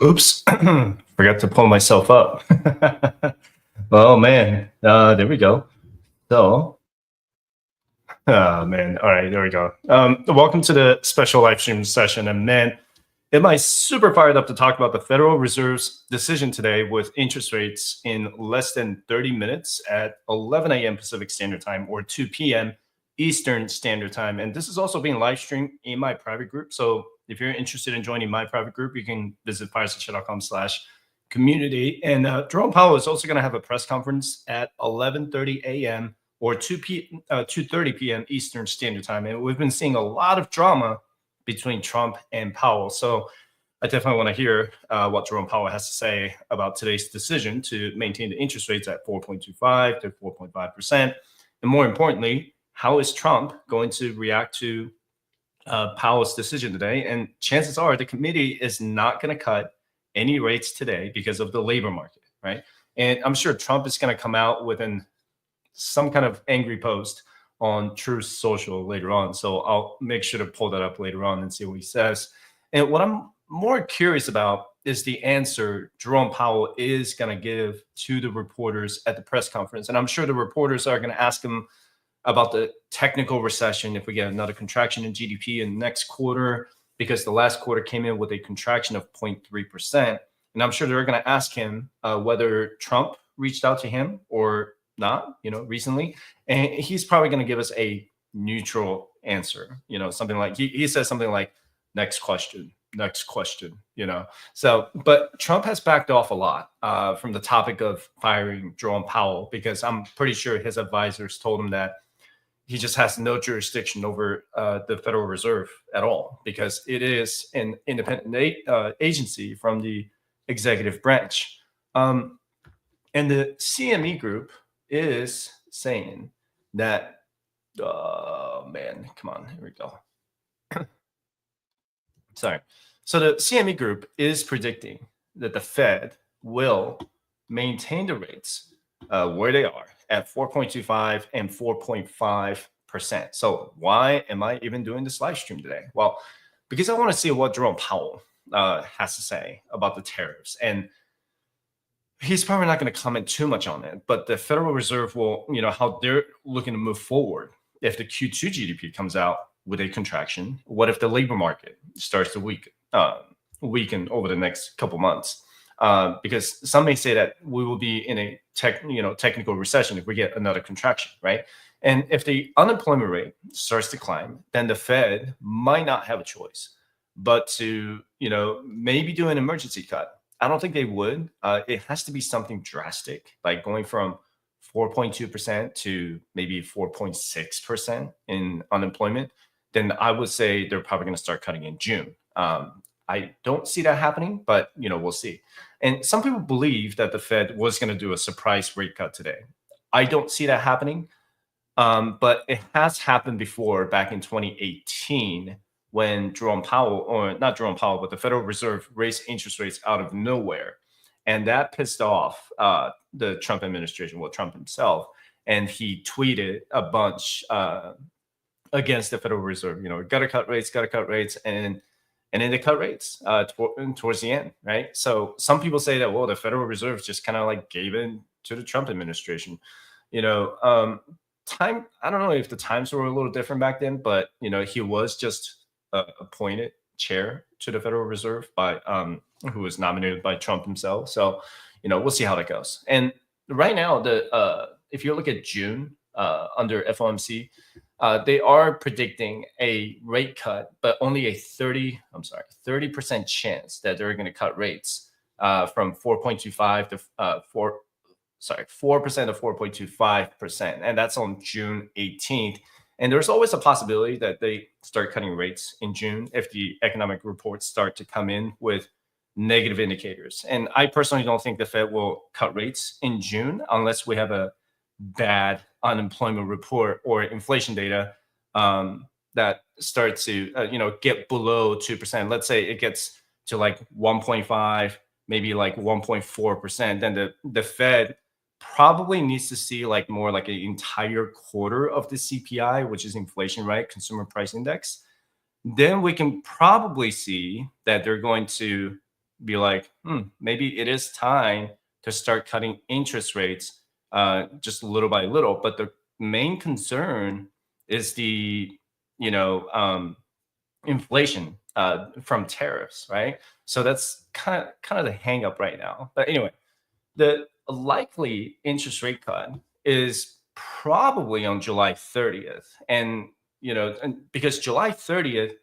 Oops, forgot to pull myself up. Oh man, there we go. So, oh man, all right, there we go. Welcome to the special live stream session. And man, am I super fired up to talk about the Federal Reserve's decision today with interest rates in less than 30 minutes at 11 a.m. Pacific Standard Time or 2 p.m. Eastern Standard Time. And this is also being live streamed in my private group. So if you're interested in joining my private group, you can visit firesightchat.com/community. And Jerome Powell is also going to have a press conference at 11:30 a.m. or 2:30 p.m. Eastern Standard Time. And we've been seeing a lot of drama between Trump and Powell. So I definitely want to hear what Jerome Powell has to say about today's decision to maintain the interest rates at 4.25 to 4.5%. And more importantly, how is Trump going to react to Powell's decision today? And chances are the committee is not going to cut any rates today because of the labor market, right? And I'm sure Trump is going to come out with some kind of angry post on Truth Social later on. So I'll make sure to pull that up later on and see what he says. And what I'm more curious about is the answer Jerome Powell is going to give to the reporters at the press conference. And I'm sure the reporters are going to ask him about the technical recession, if we get another contraction in GDP in the next quarter, because the last quarter came in with a contraction of 0.3%. And I'm sure they're going to ask him whether Trump reached out to him or not, recently. And he's probably going to give us a neutral answer, something like he says something like next question. So, but Trump has backed off a lot from the topic of firing Jerome Powell, because I'm pretty sure his advisors told him that he just has no jurisdiction over the Federal Reserve at all, because it is an independent agency from the executive branch. And the CME group is saying that, man, come on, here we go. Sorry. So the CME group is predicting that the Fed will maintain the rates where they are at 4.25 and 4.5%. So why am I even doing this live stream today? Well, because I want to see what Jerome Powell has to say about the tariffs. And he's probably not going to comment too much on it, but the Federal Reserve will, how they're looking to move forward. If the Q2 GDP comes out with a contraction, what if the labor market starts to weaken over the next couple months? Because some may say that we will be in a technical recession if we get another contraction, right? And if the unemployment rate starts to climb, then the Fed might not have a choice but to, maybe do an emergency cut. I don't think they would. It has to be something drastic, like going from 4.2% to maybe 4.6% in unemployment. Then I would say they're probably going to start cutting in June. I don't see that happening, but we'll see. And some people believe that the Fed was going to do a surprise rate cut today. I don't see that happening, but it has happened before back in 2018 when Jerome Powell, or not Jerome Powell, but the Federal Reserve raised interest rates out of nowhere. And that pissed off the Trump administration, well, Trump himself. And he tweeted a bunch against the Federal Reserve, got to cut rates. And then they cut rates towards the end, right? So some people say that, well, the Federal Reserve just kind of like gave in to the Trump administration. I don't know if the times were a little different back then, but he was just appointed chair to the Federal Reserve by who was nominated by Trump himself. So we'll see how that goes. And right now, if you look at June under FOMC, they are predicting a rate cut, but only a 30% chance that they're going to cut rates from 4.25 to 4% to 4.25%. And that's on June 18th. And there's always a possibility that they start cutting rates in June if the economic reports start to come in with negative indicators. And I personally don't think the Fed will cut rates in June unless we have a bad unemployment report or inflation data that starts to get below 2%. Let's say it gets to like 1.5, maybe like 1.4%. Then the Fed probably needs to see like more like an entire quarter of the CPI, which is inflation, right? Consumer Price Index. Then we can probably see that they're going to be like, maybe it is time to start cutting interest rates just little by little. But the main concern is the, you know, inflation from tariffs, right? So that's kind of the hang up right now. But anyway, the likely interest rate cut is probably on July 30th. And, because July 30th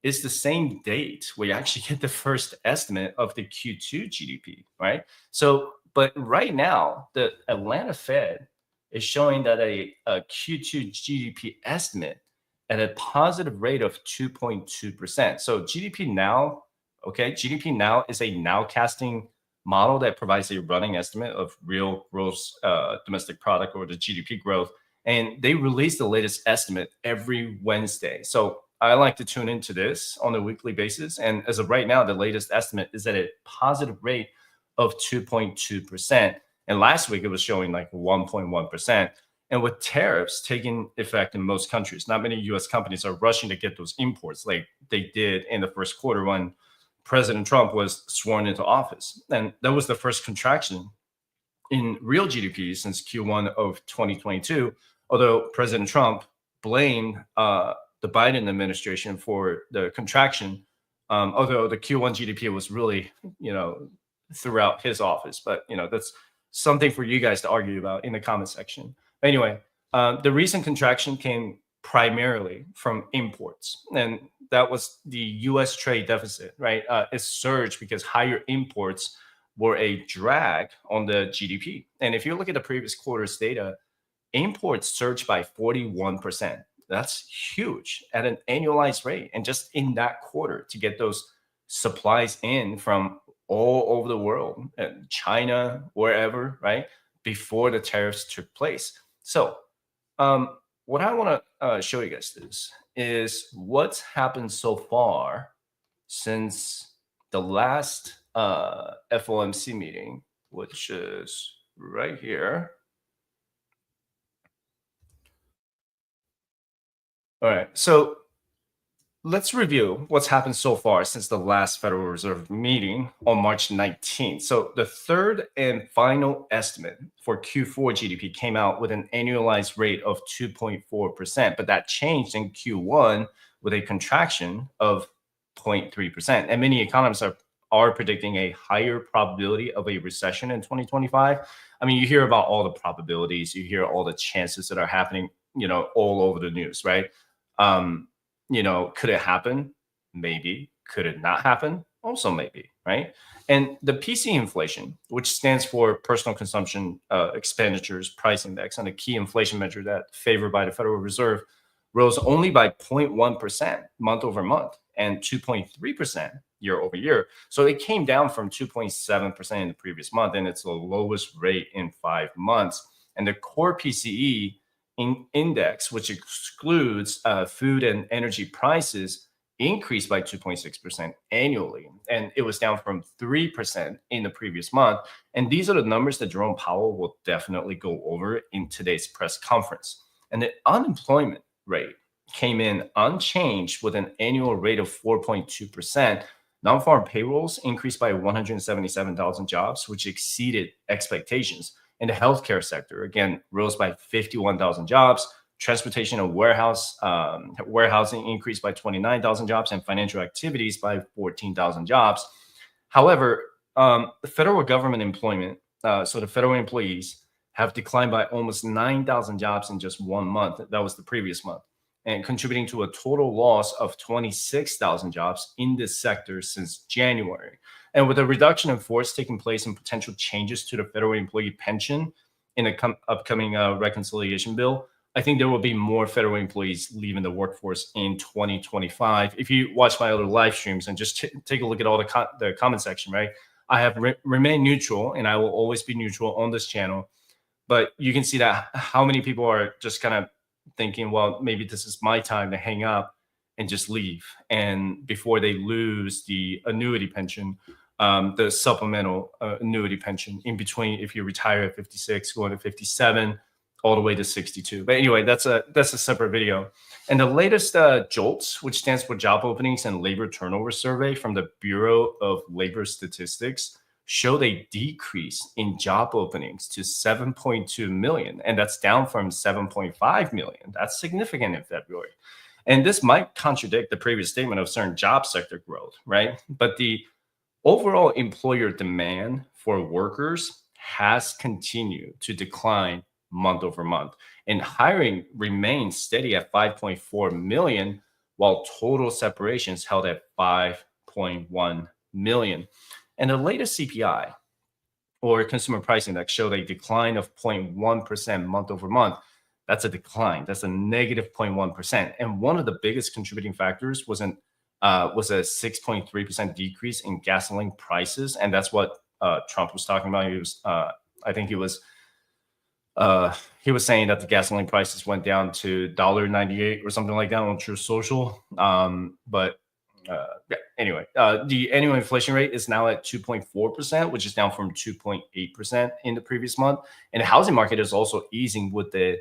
is the same date we actually get the first estimate of the Q2 GDP, right? So, but right now, the Atlanta Fed is showing that a Q2 GDP estimate at a positive rate of 2.2%. So GDP now, okay, GDP now is a nowcasting model that provides a running estimate of real gross domestic product, or the GDP growth. And they release the latest estimate every Wednesday. So I like to tune into this on a weekly basis. And as of right now, the latest estimate is at a positive rate of 2.2%. And last week it was showing like 1.1%. And with tariffs taking effect in most countries, not many US companies are rushing to get those imports like they did in the first quarter when President Trump was sworn into office. And that was the first contraction in real GDP since Q1 of 2022, although President Trump blamed the Biden administration for the contraction, although the Q1 GDP was really, throughout his office. But, that's something for you guys to argue about in the comment section. Anyway, the recent contraction came primarily from imports. And that was the US trade deficit, right? It surged because higher imports were a drag on the GDP. And if you look at the previous quarter's data, imports surged by 41%. That's huge at an annualized rate. And just in that quarter, to get those supplies in from all over the world, China, wherever, right? Before the tariffs took place. So, what I want to show you guys is what's happened so far since the last FOMC meeting, which is right here. All right, so let's review what's happened so far since the last Federal Reserve meeting on March 19th. So the third and final estimate for Q4 GDP came out with an annualized rate of 2.4%, but that changed in Q1 with a contraction of 0.3%. And many economists are predicting a higher probability of a recession in 2025. I mean, you hear about all the probabilities, you hear all the chances that are happening, all over the news, right? Could it happen? Maybe. Could it not happen? Also maybe, right? And the PC inflation, which stands for personal consumption expenditures price index, and a key inflation measure that favored by the Federal Reserve, rose only by 0.1% month over month and 2.3% year over year. So it came down from 2.7% in the previous month, and it's the lowest rate in 5 months. And the core PCE index, which excludes food and energy prices, increased by 2.6% annually. And it was down from 3% in the previous month. And these are the numbers that Jerome Powell will definitely go over in today's press conference. And the unemployment rate came in unchanged with an annual rate of 4.2%. Non-farm payrolls increased by 177,000 jobs, which exceeded expectations. In the healthcare sector, again, rose by 51,000 jobs. Transportation and warehousing increased by 29,000 jobs, and financial activities by 14,000 jobs. However, the federal government employment, so the federal employees, have declined by almost 9,000 jobs in just 1 month. That was the previous month, and contributing to a total loss of 26,000 jobs in this sector since January. And with a reduction in force taking place and potential changes to the federal employee pension in the upcoming reconciliation bill, I think there will be more federal employees leaving the workforce in 2025. If you watch my other live streams and just take a look at all the comment section, right? I have remained neutral, and I will always be neutral on this channel. But you can see that how many people are just kind of thinking, well, maybe this is my time to hang up and just leave. And before they lose the annuity pension, the supplemental annuity pension in between, if you retire at 56, going to 57, all the way to 62. But anyway, that's a separate video. And the latest JOLTS, which stands for Job Openings and Labor Turnover Survey from the Bureau of Labor Statistics, showed a decrease in job openings to 7.2 million, and that's down from 7.5 million. That's significant in February. And this might contradict the previous statement of certain job sector growth, right? But the overall employer demand for workers has continued to decline month over month, and hiring remains steady at 5.4 million, while total separations held at 5.1 million. And the latest CPI, or Consumer Price Index, showed a decline of 0.1% month over month. That's a decline. That's a negative 0.1%. And one of the biggest contributing factors was a 6.3% decrease in gasoline prices, and that's what Trump was talking about. He was, I think he was saying that the gasoline prices went down to $1.98 or something like that on True Social. Anyway, the annual inflation rate is now at 2.4%, which is down from 2.8% in the previous month. And the housing market is also easing, with the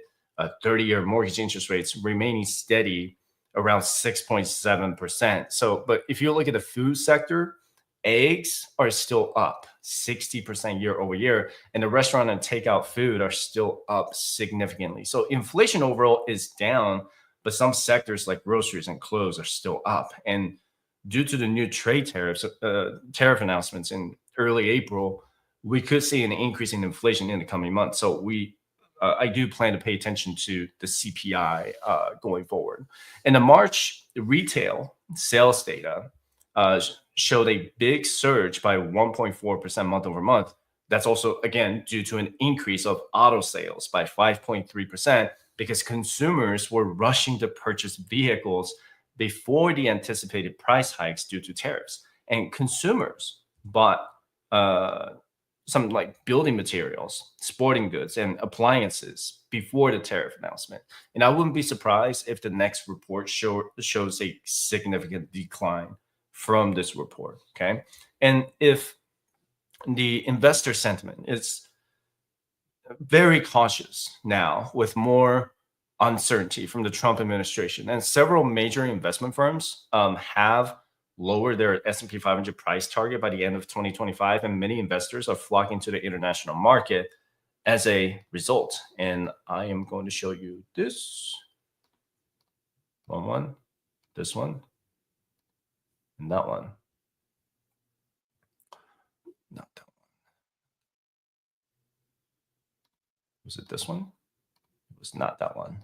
30-year mortgage interest rates remaining steady around 6.7%. So, but if you look at the food sector, eggs are still up 60% year over year, and the restaurant and takeout food are still up significantly. So inflation overall is down, but some sectors like groceries and clothes are still up. And due to the new trade tariff announcements in early April, we could see an increase in inflation in the coming months. So I do plan to pay attention to the CPI going forward. And the March retail sales data showed a big surge by 1.4% month over month. That's also, again, due to an increase of auto sales by 5.3%, because consumers were rushing to purchase vehicles before the anticipated price hikes due to tariffs. And consumers bought some like building materials, sporting goods, and appliances before the tariff announcement. And I wouldn't be surprised if the next report shows a significant decline from this report, okay? And if the investor sentiment is very cautious now, with more uncertainty from the Trump administration, and several major investment firms have lowered their S&P 500 price target by the end of 2025, and many investors are flocking to the international market as a result. And I am going to show you this one, this one, and that one. Not that one. Was it this one? It was not that one.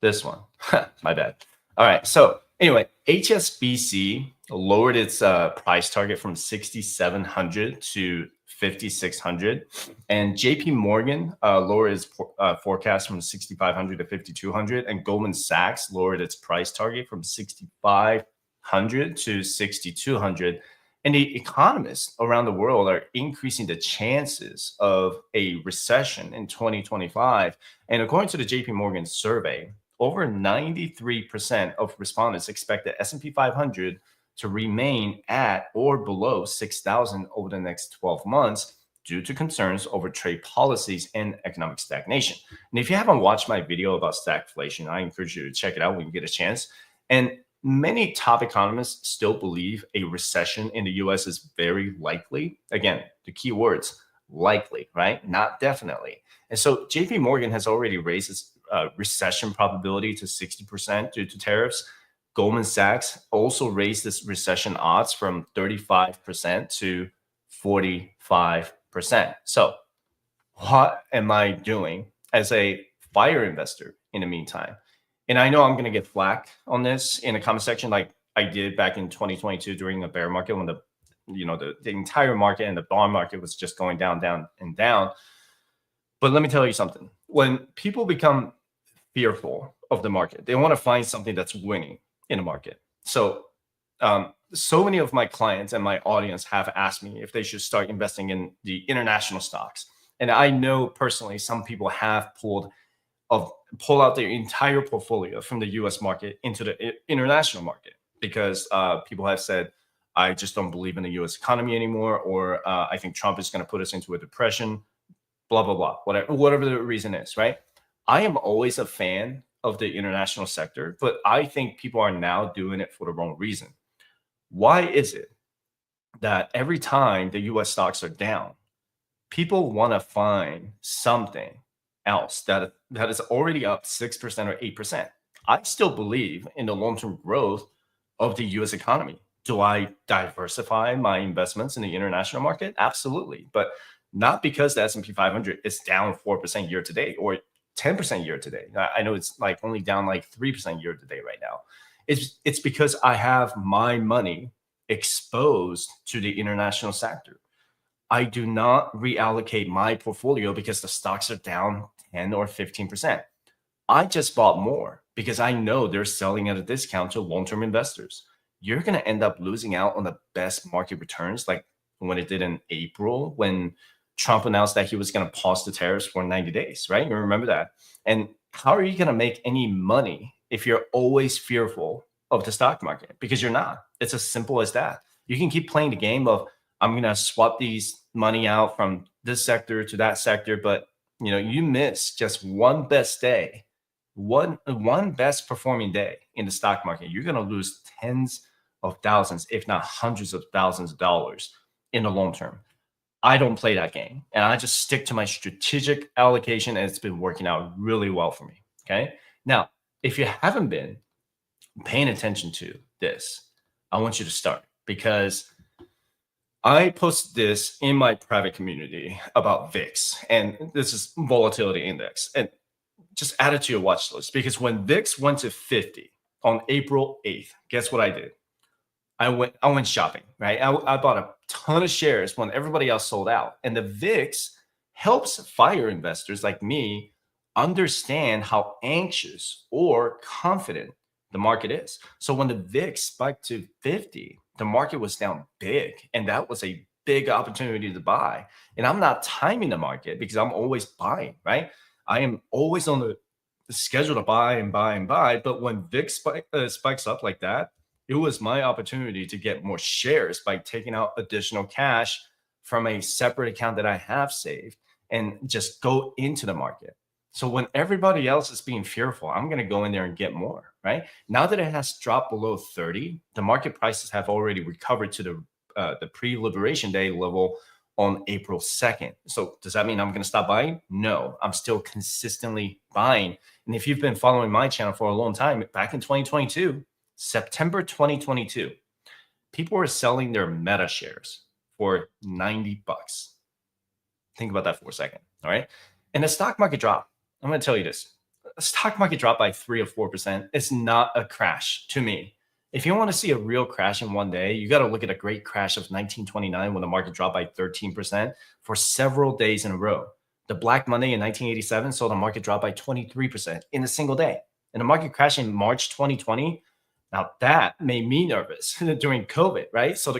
This one. My bad. All right. So anyway, HSBC lowered its price target from 6,700 to 5,600, and JP Morgan lowered its forecast from 6,500 to 5,200, and Goldman Sachs lowered its price target from 6,500 to 6,200. And the economists around the world are increasing the chances of a recession in 2025. And according to the JP Morgan survey, over 93% of respondents expect the S&P 500 to remain at or below 6,000 over the next 12 months due to concerns over trade policies and economic stagnation. And if you haven't watched my video about stagflation, I encourage you to check it out when you get a chance. And many top economists still believe a recession in the US is very likely. Again, the key words, likely, right? Not definitely. And so JP Morgan has already raised its recession probability to 60% due to tariffs. Goldman Sachs also raised its recession odds from 35% to 45%. So what am I doing as a FIRE investor in the meantime? And I know I'm going to get flack on this in the comment section, like I did back in 2022 during the bear market, when the entire market and the bond market was just going down, down, and down. But let me tell you something. When people become fearful of the market, they want to find something that's winning in the market. So many of my clients and my audience have asked me if they should start investing in the international stocks. And I know personally some people have pull out their entire portfolio from the US market into the international market, because people have said, I just don't believe in the US economy anymore, or I think Trump is going to put us into a depression. blah, blah, blah, whatever the reason is, right? I am always a fan of the international sector, but I think people are now doing it for the wrong reason. Why is it that every time the US stocks are down, people want to find something else that is already up 6% or 8%? I still believe in the long-term growth of the US economy. Do I diversify my investments in the international market? Absolutely. But not because the S&P 500 is down 4% year to date or 10% year to date. I know it's like only down like 3% year to date right now. It's because I have my money exposed to the international sector. I do not reallocate my portfolio because the stocks are down 10 or 15%. I just bought more because I know they're selling at a discount to long-term investors. You're going to end up losing out on the best market returns, like when it did in April, when Trump announced that he was going to pause the tariffs for 90 days, right? You remember that? And how are you going to make any money if you're always fearful of the stock market? Because you're not. It's as simple as that. You can keep playing the game of, I'm going to swap these money out from this sector to that sector, but you miss just one best day, one best performing day in the stock market. You're going to lose tens of thousands, if not hundreds of thousands of dollars in the long term. I don't play that game, and I just stick to my strategic allocation, and it's been working out really well for me. Okay. Now, if you haven't been paying attention to this, I want you to start, because I posted this in my private community about VIX, and this is volatility index, and just add it to your watch list, because when VIX went to 50 on April 8th, guess what I did? I went shopping, right? I bought a ton of shares when everybody else sold out. And the VIX helps fire investors like me understand how anxious or confident the market is. So when the VIX spiked to 50, the market was down big. And that was a big opportunity to buy. And I'm not timing the market because I'm always buying, right? I am always on the schedule to buy and buy and buy. But when VIX spikes up like that, it was my opportunity to get more shares by taking out additional cash from a separate account that I have saved and just go into the market. So when everybody else is being fearful, I'm going to go in there and get more, right? Now that it has dropped below 30, the market prices have already recovered to the pre-Liberation Day level on April 2nd. So does that mean I'm going to stop buying? No, I'm still consistently buying. And if you've been following my channel for a long time, back in 2022, September 2022, people were selling their Meta shares for $90. Think about that for a second. All right. And the stock market dropped. I'm going to tell you this. The stock market dropped by 3 or 4%. It's not a crash to me. If you want to see a real crash in one day, you got to look at a great crash of 1929 when the market dropped by 13% for several days in a row. The Black Monday in 1987 saw the market drop by 23% in a single day. And the market crash in March 2020, now that made me nervous during COVID, right? So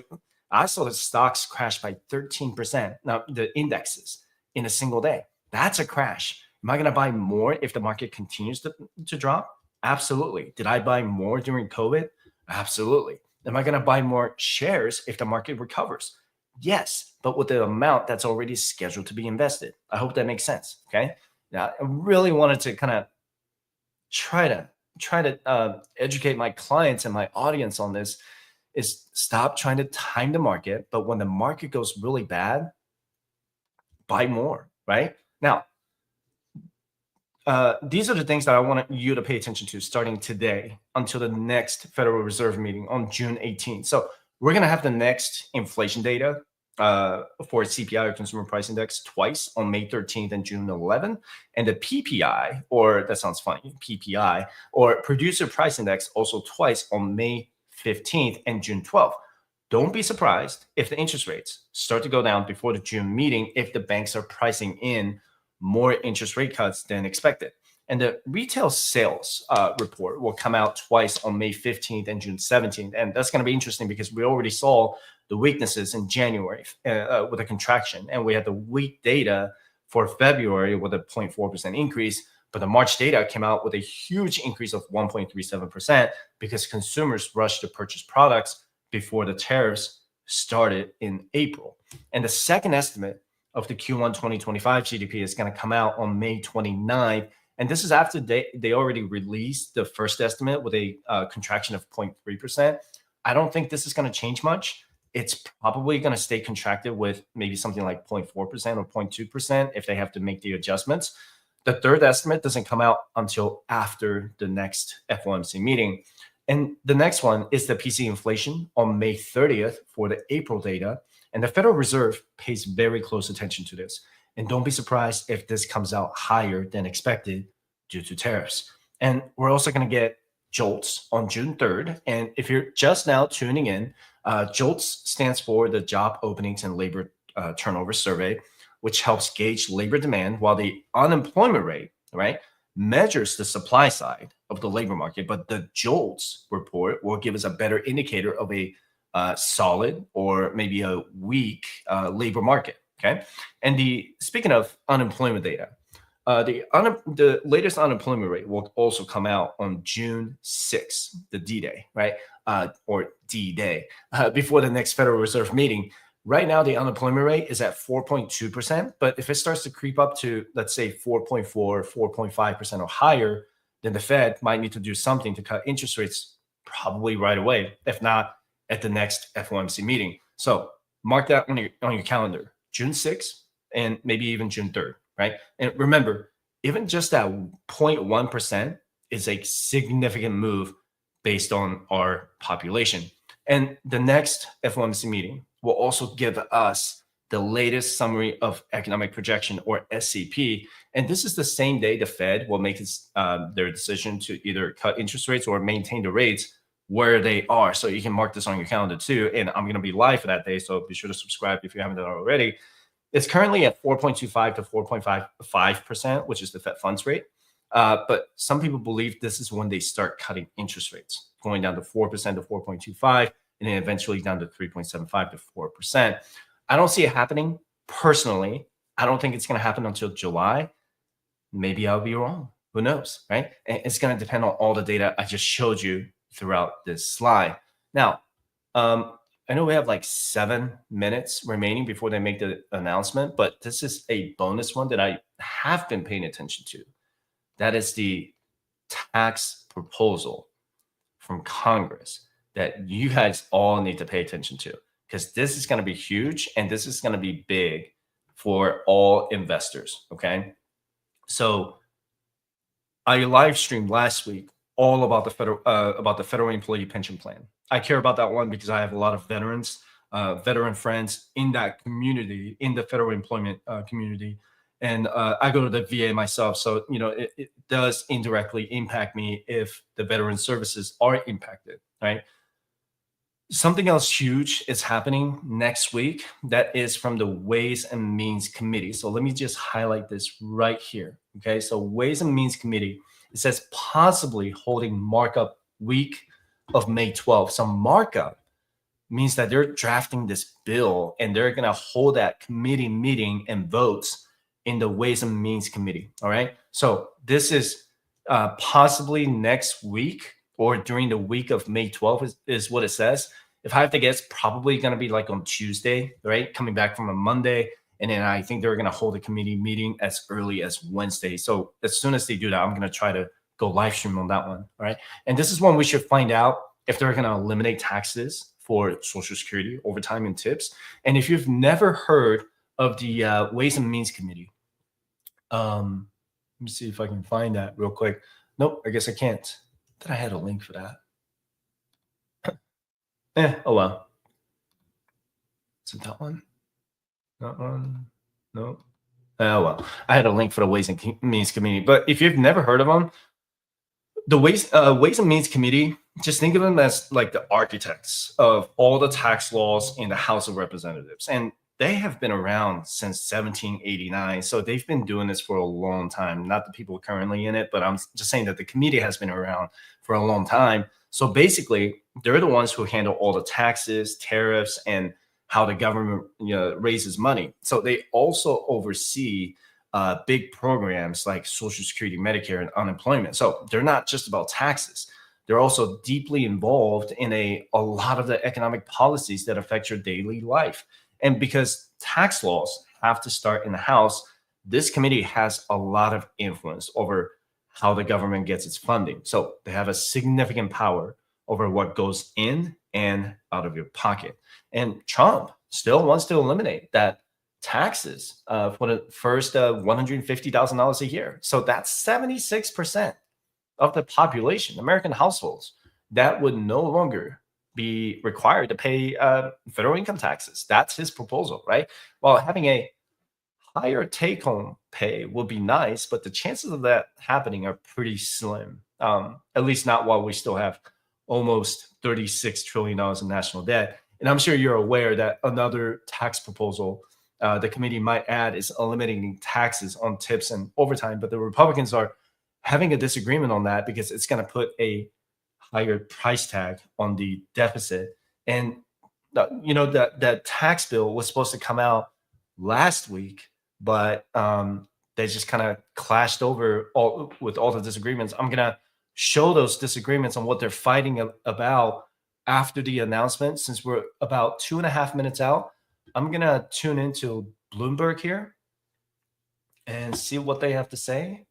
I saw the stocks crash by 13%. Now the indexes in a single day. That's a crash. Am I going to buy more if the market continues to drop? Absolutely. Did I buy more during COVID? Absolutely. Am I going to buy more shares if the market recovers? Yes, but with the amount that's already scheduled to be invested. I hope that makes sense. Okay. Now, I really wanted to kind of try to educate my clients and my audience on this, is stop trying to time the market. But when the market goes really bad, buy more, right? Now, these are the things that I want you to pay attention to starting today until the next Federal Reserve meeting on June 18th. So we're going to have the next inflation data for CPI or Consumer Price Index twice on May 13th and June 11th. And the PPI, or that sounds funny, PPI, or Producer Price Index also twice on May 15th and June 12th. Don't be surprised if the interest rates start to go down before the June meeting if the banks are pricing in more interest rate cuts than expected. And the retail sales report will come out twice on May 15th and June 17th. And that's going to be interesting because we already saw the weaknesses in January with a contraction. And we had the weak data for February with a 0.4% increase. But the March data came out with a huge increase of 1.37% because consumers rushed to purchase products before the tariffs started in April. And the second estimate of the Q1 2025 GDP is going to come out on May 29th. And this is after they already released the first estimate with a contraction of 0.3%. I don't think this is going to change much. It's probably going to stay contracted with maybe something like 0.4% or 0.2% if they have to make the adjustments. The third estimate doesn't come out until after the next FOMC meeting. And the next one is the PC inflation on May 30th for the April data. And the Federal Reserve pays very close attention to this. And don't be surprised if this comes out higher than expected due to tariffs. And we're also going to get JOLTS on June 3rd. And if you're just now tuning in, JOLTS stands for the Job Openings and Labor Turnover Survey, which helps gauge labor demand, while the unemployment rate, right, measures the supply side of the labor market. But the JOLTS report will give us a better indicator of a solid or maybe a weak labor market. Okay. And speaking of unemployment data, the latest unemployment rate will also come out on June 6th, the D-Day, right? Or D-Day, before the next Federal Reserve meeting. Right now, the unemployment rate is at 4.2%. But if it starts to creep up to, let's say, 4.4, 4.5% or higher, then the Fed might need to do something to cut interest rates probably right away, if not at the next FOMC meeting. So mark that on your calendar, June 6th and maybe even June 3rd, right? And remember, even just that 0.1% is a significant move based on our population. And the next FOMC meeting will also give us the latest summary of economic projection, or SCP. And this is the same day the Fed will make their decision to either cut interest rates or maintain the rates where they are. So you can mark this on your calendar too. And I'm going to be live for that day. So be sure to subscribe if you haven't done it already. It's currently at 4.25 to 4.55%, which is the Fed funds rate. But some people believe this is when they start cutting interest rates, going down to 4% to 4.25, and then eventually down to 3.75 to 4%. I don't see it happening personally. I don't think it's going to happen until July. Maybe I'll be wrong. Who knows, right? And it's going to depend on all the data I just showed you throughout this slide. Now, I know we have like 7 minutes remaining before they make the announcement, but this is a bonus one that I have been paying attention to. That is the tax proposal from Congress that you guys all need to pay attention to, because this is going to be huge and this is going to be big for all investors. Okay. So I live streamed last week all about the federal employee pension plan. I care about that one because I have a lot of veteran friends in that community, in the federal employment community. And I go to the VA myself. So, it does indirectly impact me if the veteran services are impacted, right? Something else huge is happening next week. That is from the Ways and Means Committee. So let me just highlight this right here. Okay. So Ways and Means Committee, it says possibly holding markup week of May 12th. So markup means that they're drafting this bill and they're going to hold that committee meeting and votes in the Ways and Means Committee. All right. So this is possibly next week or during the week of May 12th is what it says. If I have to guess, probably going to be like on Tuesday, right? Coming back from a Monday. And then I think they're going to hold a committee meeting as early as Wednesday. So as soon as they do that, I'm going to try to go live stream on that one. All right. And this is when we should find out if they're going to eliminate taxes for Social Security, overtime, and tips. And if you've never heard of the Ways and Means Committee, let me see if I can find that real quick. Nope, I guess I can't. That I had a link for that. Oh well. Is it that one? That one? No. Oh well. I had a link for the Ways and Means Committee. But if you've never heard of them, the Ways and Means Committee, just think of them as like the architects of all the tax laws in the House of Representatives. And they have been around since 1789. So they've been doing this for a long time. Not the people currently in it, but I'm just saying that the committee has been around for a long time. So basically, they're the ones who handle all the taxes, tariffs, and how the government raises money. So they also oversee big programs like Social Security, Medicare, and unemployment. So they're not just about taxes. They're also deeply involved in a lot of the economic policies that affect your daily life. And because tax laws have to start in the House. This committee has a lot of influence over how the government gets its funding. So they have a significant power over what goes in and out of your pocket. And Trump still wants to eliminate that taxes for the first $150,000 a year. So that's 76% of the population, American households, that would no longer be required to pay federal income taxes. That's his proposal, right? While having a higher take-home pay would be nice, but the chances of that happening are pretty slim. At least not while we still have almost $36 trillion in national debt. And I'm sure you're aware that another tax proposal the committee might add is eliminating taxes on tips and overtime. But the Republicans are having a disagreement on that because it's going to put a higher price tag on the deficit. And that tax bill was supposed to come out last week, but they just kind of clashed over with all the disagreements. I'm going to show those disagreements on what they're fighting about after the announcement. Since we're about 2.5 minutes out, I'm going to tune into Bloomberg here and see what they have to say.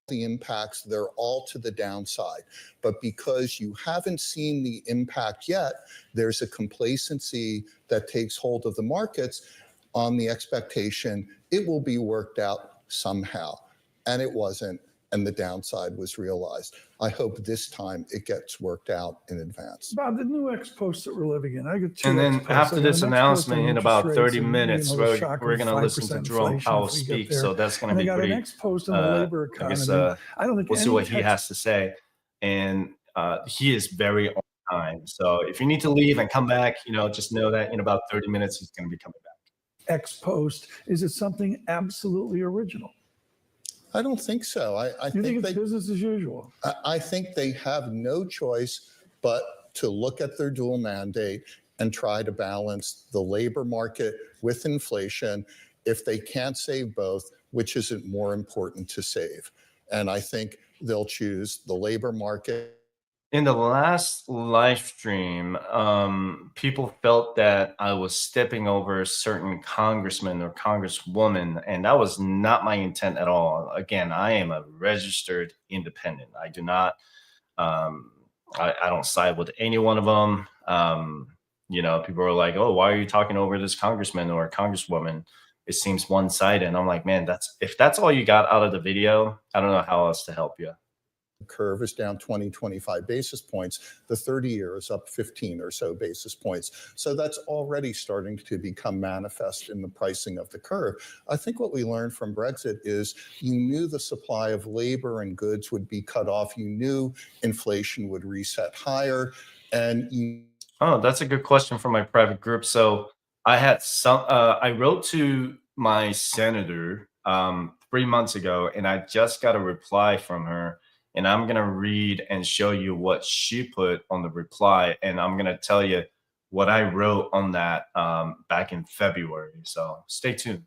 The impacts, they're all to the downside. But because you haven't seen the impact yet, there's a complacency that takes hold of the markets on the expectation it will be worked out somehow. And it wasn't, and the downside was realized. I hope this time it gets worked out in advance. Bob, the new ex post that we're living in, I get two. And then ex-posts. after this announcement, in about 30 and, minutes, we're going to 5% listen to Jerome Powell speak. So that's going to be got pretty. An ex-post on the labor economy. I don't think we'll see what he has to say, and he is very on time. So if you need to leave and come back, just know that in about 30 minutes he's going to be coming back. Ex-post, is it something absolutely original? I don't think so. I think it's business as usual. I think they have no choice but to look at their dual mandate and try to balance the labor market with inflation. If they can't save both, which is it more important to save? And I think they'll choose the labor market. In the last live stream, people felt that I was stepping over certain congressmen or congresswoman, and that was not my intent at all. Again, I am a registered independent. I do not, I don't side with any one of them. People are like, "Oh, why are you talking over this congressman or congresswoman? It seems one-sided." And I'm like, man, if that's all you got out of the video, I don't know how else to help you. Curve is down 20, 25 basis points. The 30-year is up 15 or so basis points. So that's already starting to become manifest in the pricing of the curve. I think what we learned from Brexit is you knew the supply of labor and goods would be cut off. You knew inflation would reset higher. And Oh, that's a good question from my private group. So I wrote to my senator 3 months ago, and I just got a reply from her. And I'm going to read and show you what she put on the reply. And I'm going to tell you what I wrote on that back in February. So stay tuned.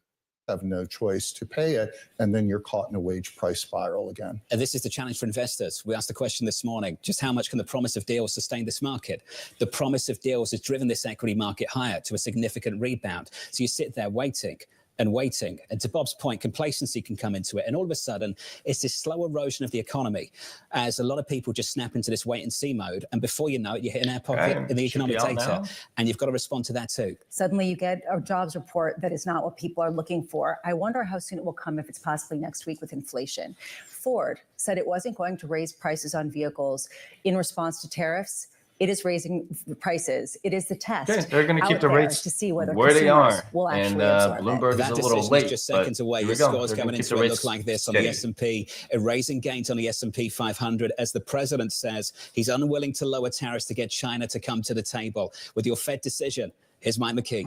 Have no choice to pay it, and then you're caught in a wage price spiral again. And this is the challenge for investors. We asked the question this morning, just how much can the promise of deals sustain this market? The promise of deals has driven this equity market higher to a significant rebound. So you sit there waiting. And to Bob's point, complacency can come into it. And all of a sudden, it's this slow erosion of the economy as a lot of people just snap into this wait and see mode. And before you know it, you hit an air pocket in the economic data. And you've got to respond to that too. Suddenly you get a jobs report that is not what people are looking for. I wonder how soon it will come, if it's possibly next week with inflation. Ford said it wasn't going to raise prices on vehicles in response to tariffs. It is raising the prices. It is the test. Okay, they're going to keep the rates to see whether where they are. Will actually and Bloomberg is a little late. Just seconds away. Your scores coming into it look like this on the S&P, erasing gains on the S&P 500 as the president says he's unwilling to lower tariffs to get China to come to the table. With your Fed decision, here's Mike McKee.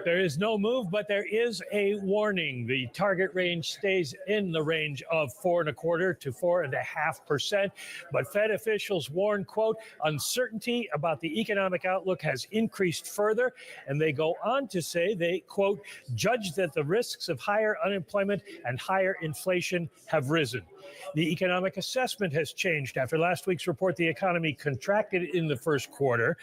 There is no move, but there is a warning. The target range stays in the range of 4.25% to 4.5%. But Fed officials warn, quote, uncertainty about the economic outlook has increased further. And they go on to say they, quote, judge that the risks of higher unemployment and higher inflation have risen. The economic assessment has changed. After last week's report, the economy contracted in the first quarter.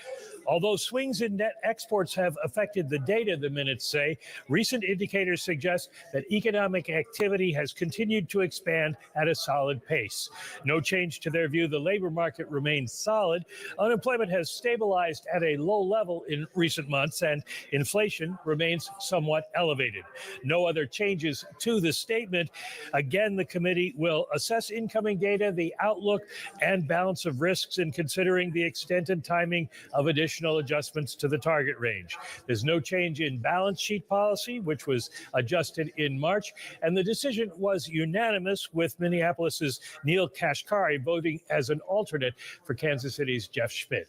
Although swings in net exports have affected the data, the minutes say, recent indicators suggest that economic activity has continued to expand at a solid pace. No change to their view. The labor market remains solid. Unemployment has stabilized at a low level in recent months, and inflation remains somewhat elevated. No other changes to the statement. Again, the committee will assess incoming data, the outlook, and balance of risks in considering the extent and timing of additional adjustments to the target range. There's no change in balance sheet policy, which was adjusted in March, and the decision was unanimous, with Minneapolis's Neil Kashkari voting as an alternate for Kansas City's Jeff Schmidt.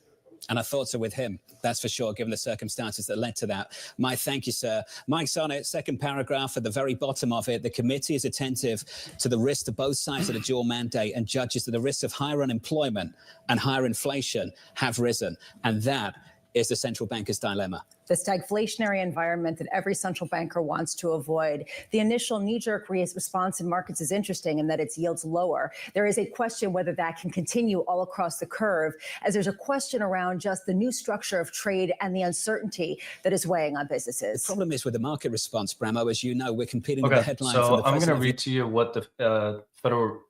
And our thoughts are with him, that's for sure, given the circumstances that led to that. Mike, thank you, sir. Mike's on it, second paragraph at the very bottom of it. The committee is attentive to the risk to both sides of the dual mandate and judges that the risks of higher unemployment and higher inflation have risen. And that is the central banker's dilemma. The stagflationary environment that every central banker wants to avoid. The initial knee-jerk response in markets is interesting in that its yields lower. There is a question whether that can continue all across the curve, as there's a question around just the new structure of trade and the uncertainty that is weighing on businesses. The problem is with the market response, Bramo, as you know, we're competing with the headlines. So I'm going to read to you what the Federal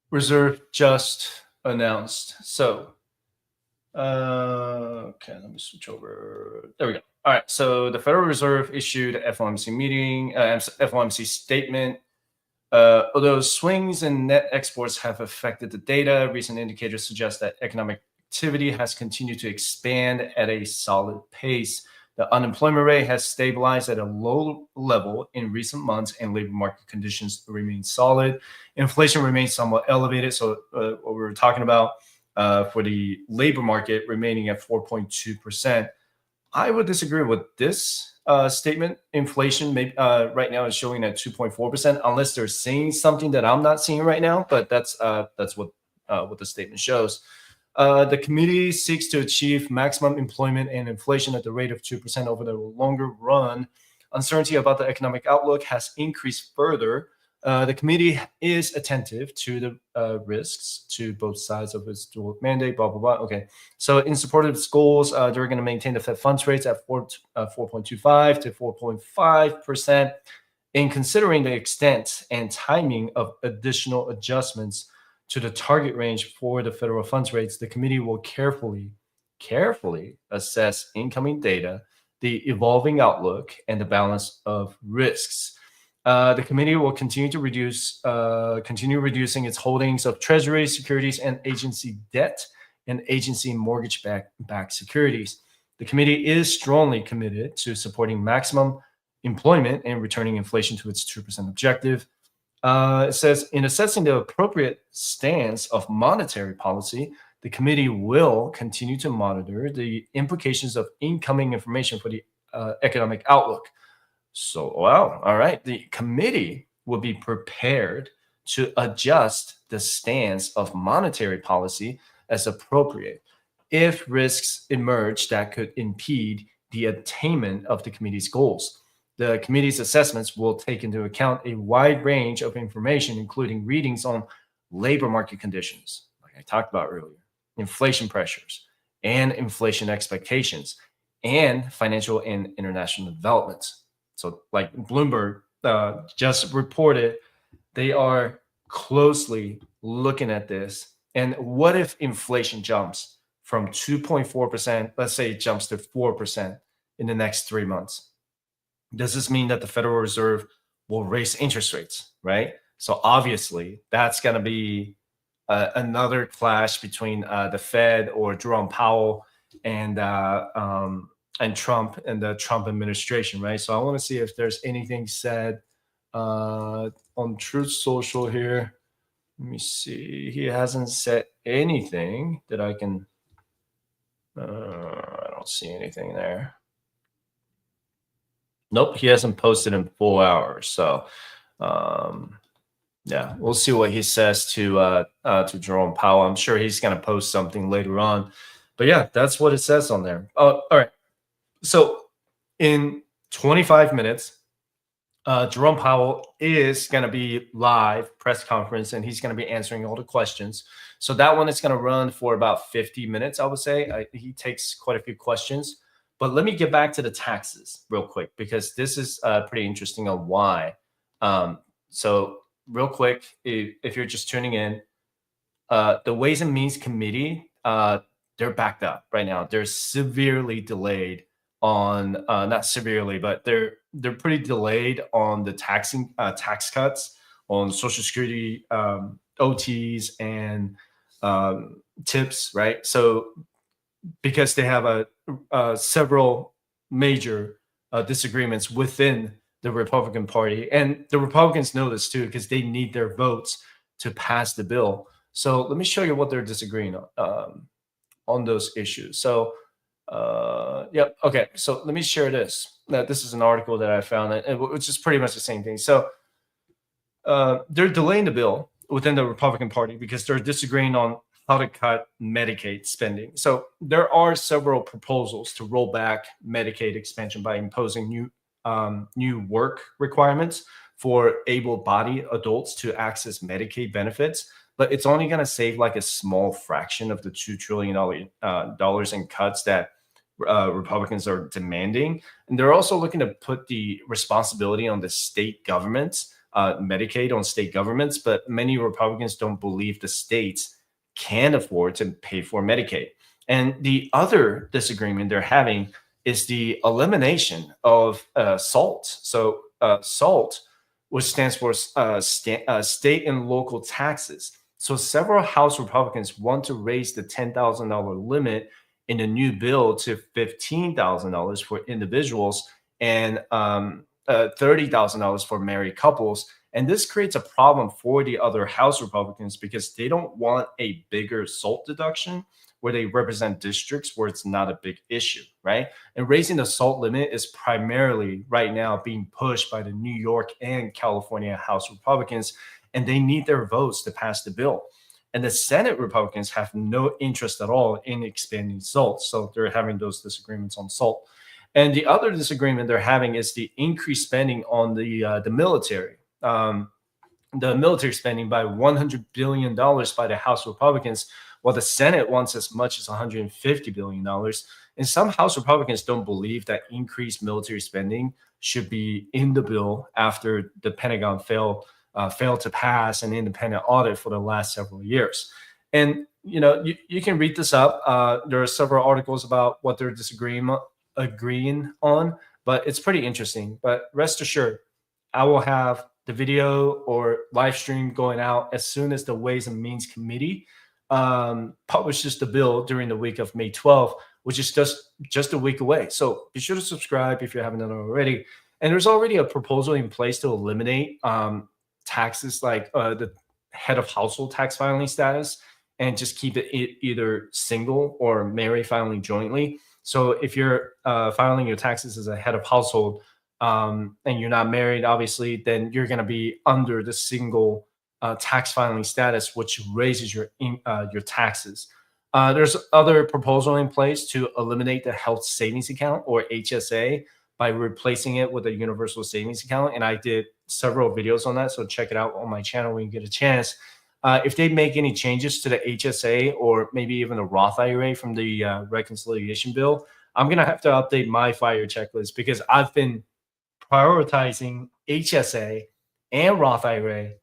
Reserve just announced. So, okay, let me switch over. There we go. All right. So the Federal Reserve issued an FOMC statement. Although swings in net exports have affected the data, recent indicators suggest that economic activity has continued to expand at a solid pace. The unemployment rate has stabilized at a low level in recent months, and labor market conditions remain solid. Inflation remains somewhat elevated. So what we were talking about for the labor market remaining at 4.2%. I would disagree with this statement. Inflation right now is showing at 2.4%, unless they're saying something that I'm not seeing right now. But that's what the statement shows. The committee seeks to achieve maximum employment and inflation at the rate of 2% over the longer run. Uncertainty about the economic outlook has increased further. The committee is attentive to the risks to both sides of its dual mandate, blah, blah, blah. Okay. So in support of its goals, they're going to maintain the Fed funds rates at 4.25 to 4.5%. In considering the extent and timing of additional adjustments to the target range for the federal funds rates, the committee will carefully assess incoming data, the evolving outlook, and the balance of risks. The committee will continue reducing its holdings of Treasury securities and agency debt and agency mortgage-backed securities. The committee is strongly committed to supporting maximum employment and returning inflation to its 2% objective. It says, in assessing the appropriate stance of monetary policy, the committee will continue to monitor the implications of incoming information for the economic outlook. So, wow, all right. The committee will be prepared to adjust the stance of monetary policy as appropriate if risks emerge that could impede the attainment of the committee's goals. The committee's assessments will take into account a wide range of information, including readings on labor market conditions, like I talked about earlier, inflation pressures and inflation expectations, and financial and international developments. So like Bloomberg just reported, they are closely looking at this. And what if inflation jumps from 2.4%, let's say it jumps to 4% in the next 3 months? Does this mean that the Federal Reserve will raise interest rates, right? So obviously that's going to be another clash between the Fed or Jerome Powell and Trump and the Trump administration, right? So I want to see if there's anything said on Truth Social here. Let me see. He hasn't said anything that I can. I don't see anything there. Nope, he hasn't posted in 4 hours. So, yeah, we'll see what he says to Jerome Powell. I'm sure he's going to post something later on. But yeah, that's what it says on there. Oh, all right. So in 25 minutes, Jerome Powell is going to be live press conference, and he's going to be answering all the questions. So that one is going to run for about 50 minutes, I would say. He takes quite a few questions. But let me get back to the taxes real quick, because this is pretty interesting on why. So real quick, if you're just tuning in, the Ways and Means Committee, they're backed up right now. They're severely delayed on, not severely, but they're pretty delayed on the tax cuts on Social Security, OTs, and tips, right? So because they have several major disagreements within the Republican Party, and the Republicans know this too, because they need their votes to pass the bill. So let me show you what they're disagreeing on those issues. So, yep, okay. So let me share this. This is an article that I found, which is pretty much the same thing. So they're delaying the bill within the Republican Party because they're disagreeing on how to cut Medicaid spending. So there are several proposals to roll back Medicaid expansion by imposing new work requirements for able-bodied adults to access Medicaid benefits, but it's only going to save like a small fraction of the $2 trillion dollars in cuts that Republicans are demanding. And they're also looking to put the responsibility on the state governments, Medicaid on state governments, but many Republicans don't believe the states can afford to pay for Medicaid. And the other disagreement they're having is the elimination of SALT. So SALT, which stands for state and local taxes. So several House Republicans want to raise the $10,000 limit in a new bill to $15,000 for individuals and $30,000 for married couples. And this creates a problem for the other House Republicans because they don't want a bigger SALT deduction where they represent districts where it's not a big issue, right? And raising the SALT limit is primarily right now being pushed by the New York and California House Republicans, and they need their votes to pass the bill. And the Senate Republicans have no interest at all in expanding SALT. So they're having those disagreements on SALT. And the other disagreement they're having is the increased spending on the military. The military spending by $100 billion by the House Republicans, while the Senate wants as much as $150 billion. And some House Republicans don't believe that increased military spending should be in the bill after the Pentagon failed to pass an independent audit for the last several years. And you can read this up. There are several articles about what they're agreeing on, but it's pretty interesting. But rest assured, I will have the video or live stream going out as soon as the Ways and Means Committee publishes the bill during the week of May 12th, which is just a week away. So be sure to subscribe if you haven't done it already. And there's already a proposal in place to eliminate taxes like the head of household tax filing status and just keep it either single or married filing jointly. So if you're filing your taxes as a head of household and you're not married, obviously, then you're going to be under the single tax filing status, which raises your taxes. There's other proposal in place to eliminate the health savings account or HSA by replacing it with a universal savings account. And I did several videos on that. So check it out on my channel when you get a chance. If they make any changes to the HSA or maybe even a Roth IRA from the reconciliation bill, I'm going to have to update my FIRE checklist because I've been prioritizing HSA and Roth IRA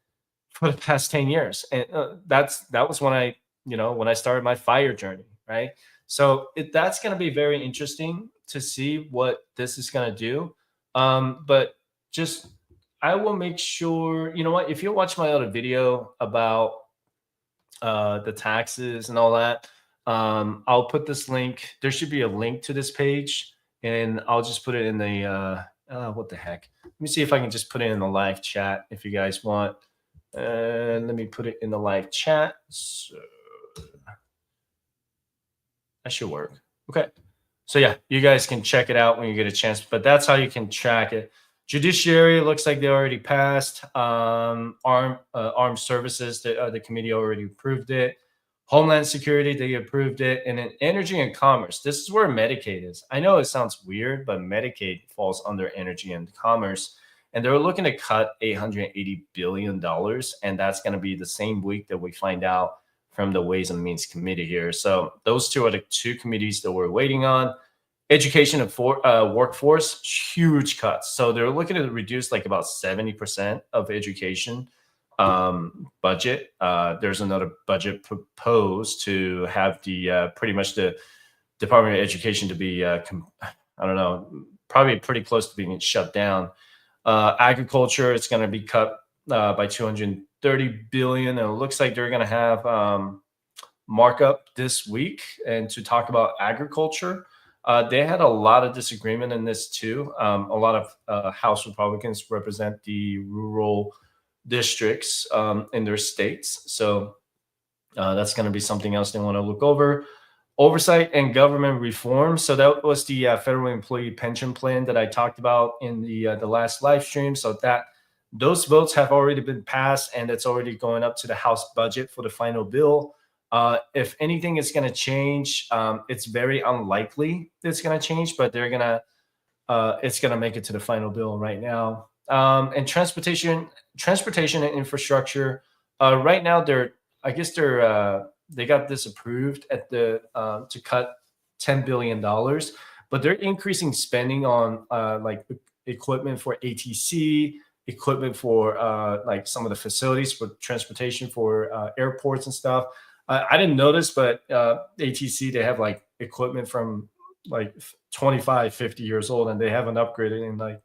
for the past 10 years. And that was when I started my FIRE journey, right? So that's going to be very interesting to see what this is going to do. But just, I will make sure, you know what, if you watch my other video about the taxes and all that, I'll put this link. There should be a link to this page and I'll just put it in the, what the heck? Let me see if I can just put it in the live chat if you guys want. Let me put it in the live chat. So that should work. Okay. So yeah, you guys can check it out when you get a chance, but that's how you can track it. Judiciary, looks like they already passed. Armed Services, the committee already approved it. Homeland Security, they approved it. And then Energy and Commerce, this is where Medicaid is. I know it sounds weird, but Medicaid falls under Energy and Commerce. and they're looking to cut $880 billion. And that's going to be the same week that we find out from the Ways and Means Committee here. So those two are the two committees that we're waiting on. Education and workforce, huge cuts. So they're looking to reduce like about 70% of education budget. There's another budget proposed to have the pretty much the Department of Education to be, I don't know, probably pretty close to being shut down. Agriculture, it's going to be cut by 230 billion. And it looks like they're going to have markup this week. And to talk about agriculture, they had a lot of disagreement in this too. A lot of House Republicans represent the rural districts in their states. So that's going to be something else they want to look over. Oversight and government reform. So that was the federal employee pension plan that I talked about in the last live stream. So that those votes have already been passed, and it's already going up to the House budget for the final bill. If anything is going to change, it's very unlikely it's going to change, but they're gonna it's going to make it to the final bill right now. And transportation and infrastructure. Right now, they got this approved at the to cut $10 billion, but they're increasing spending on like equipment for ATC, equipment for like some of the facilities for transportation for airports and stuff. I didn't notice, but ATC, they have like equipment from like 25, 50 years old, and they haven't upgraded in like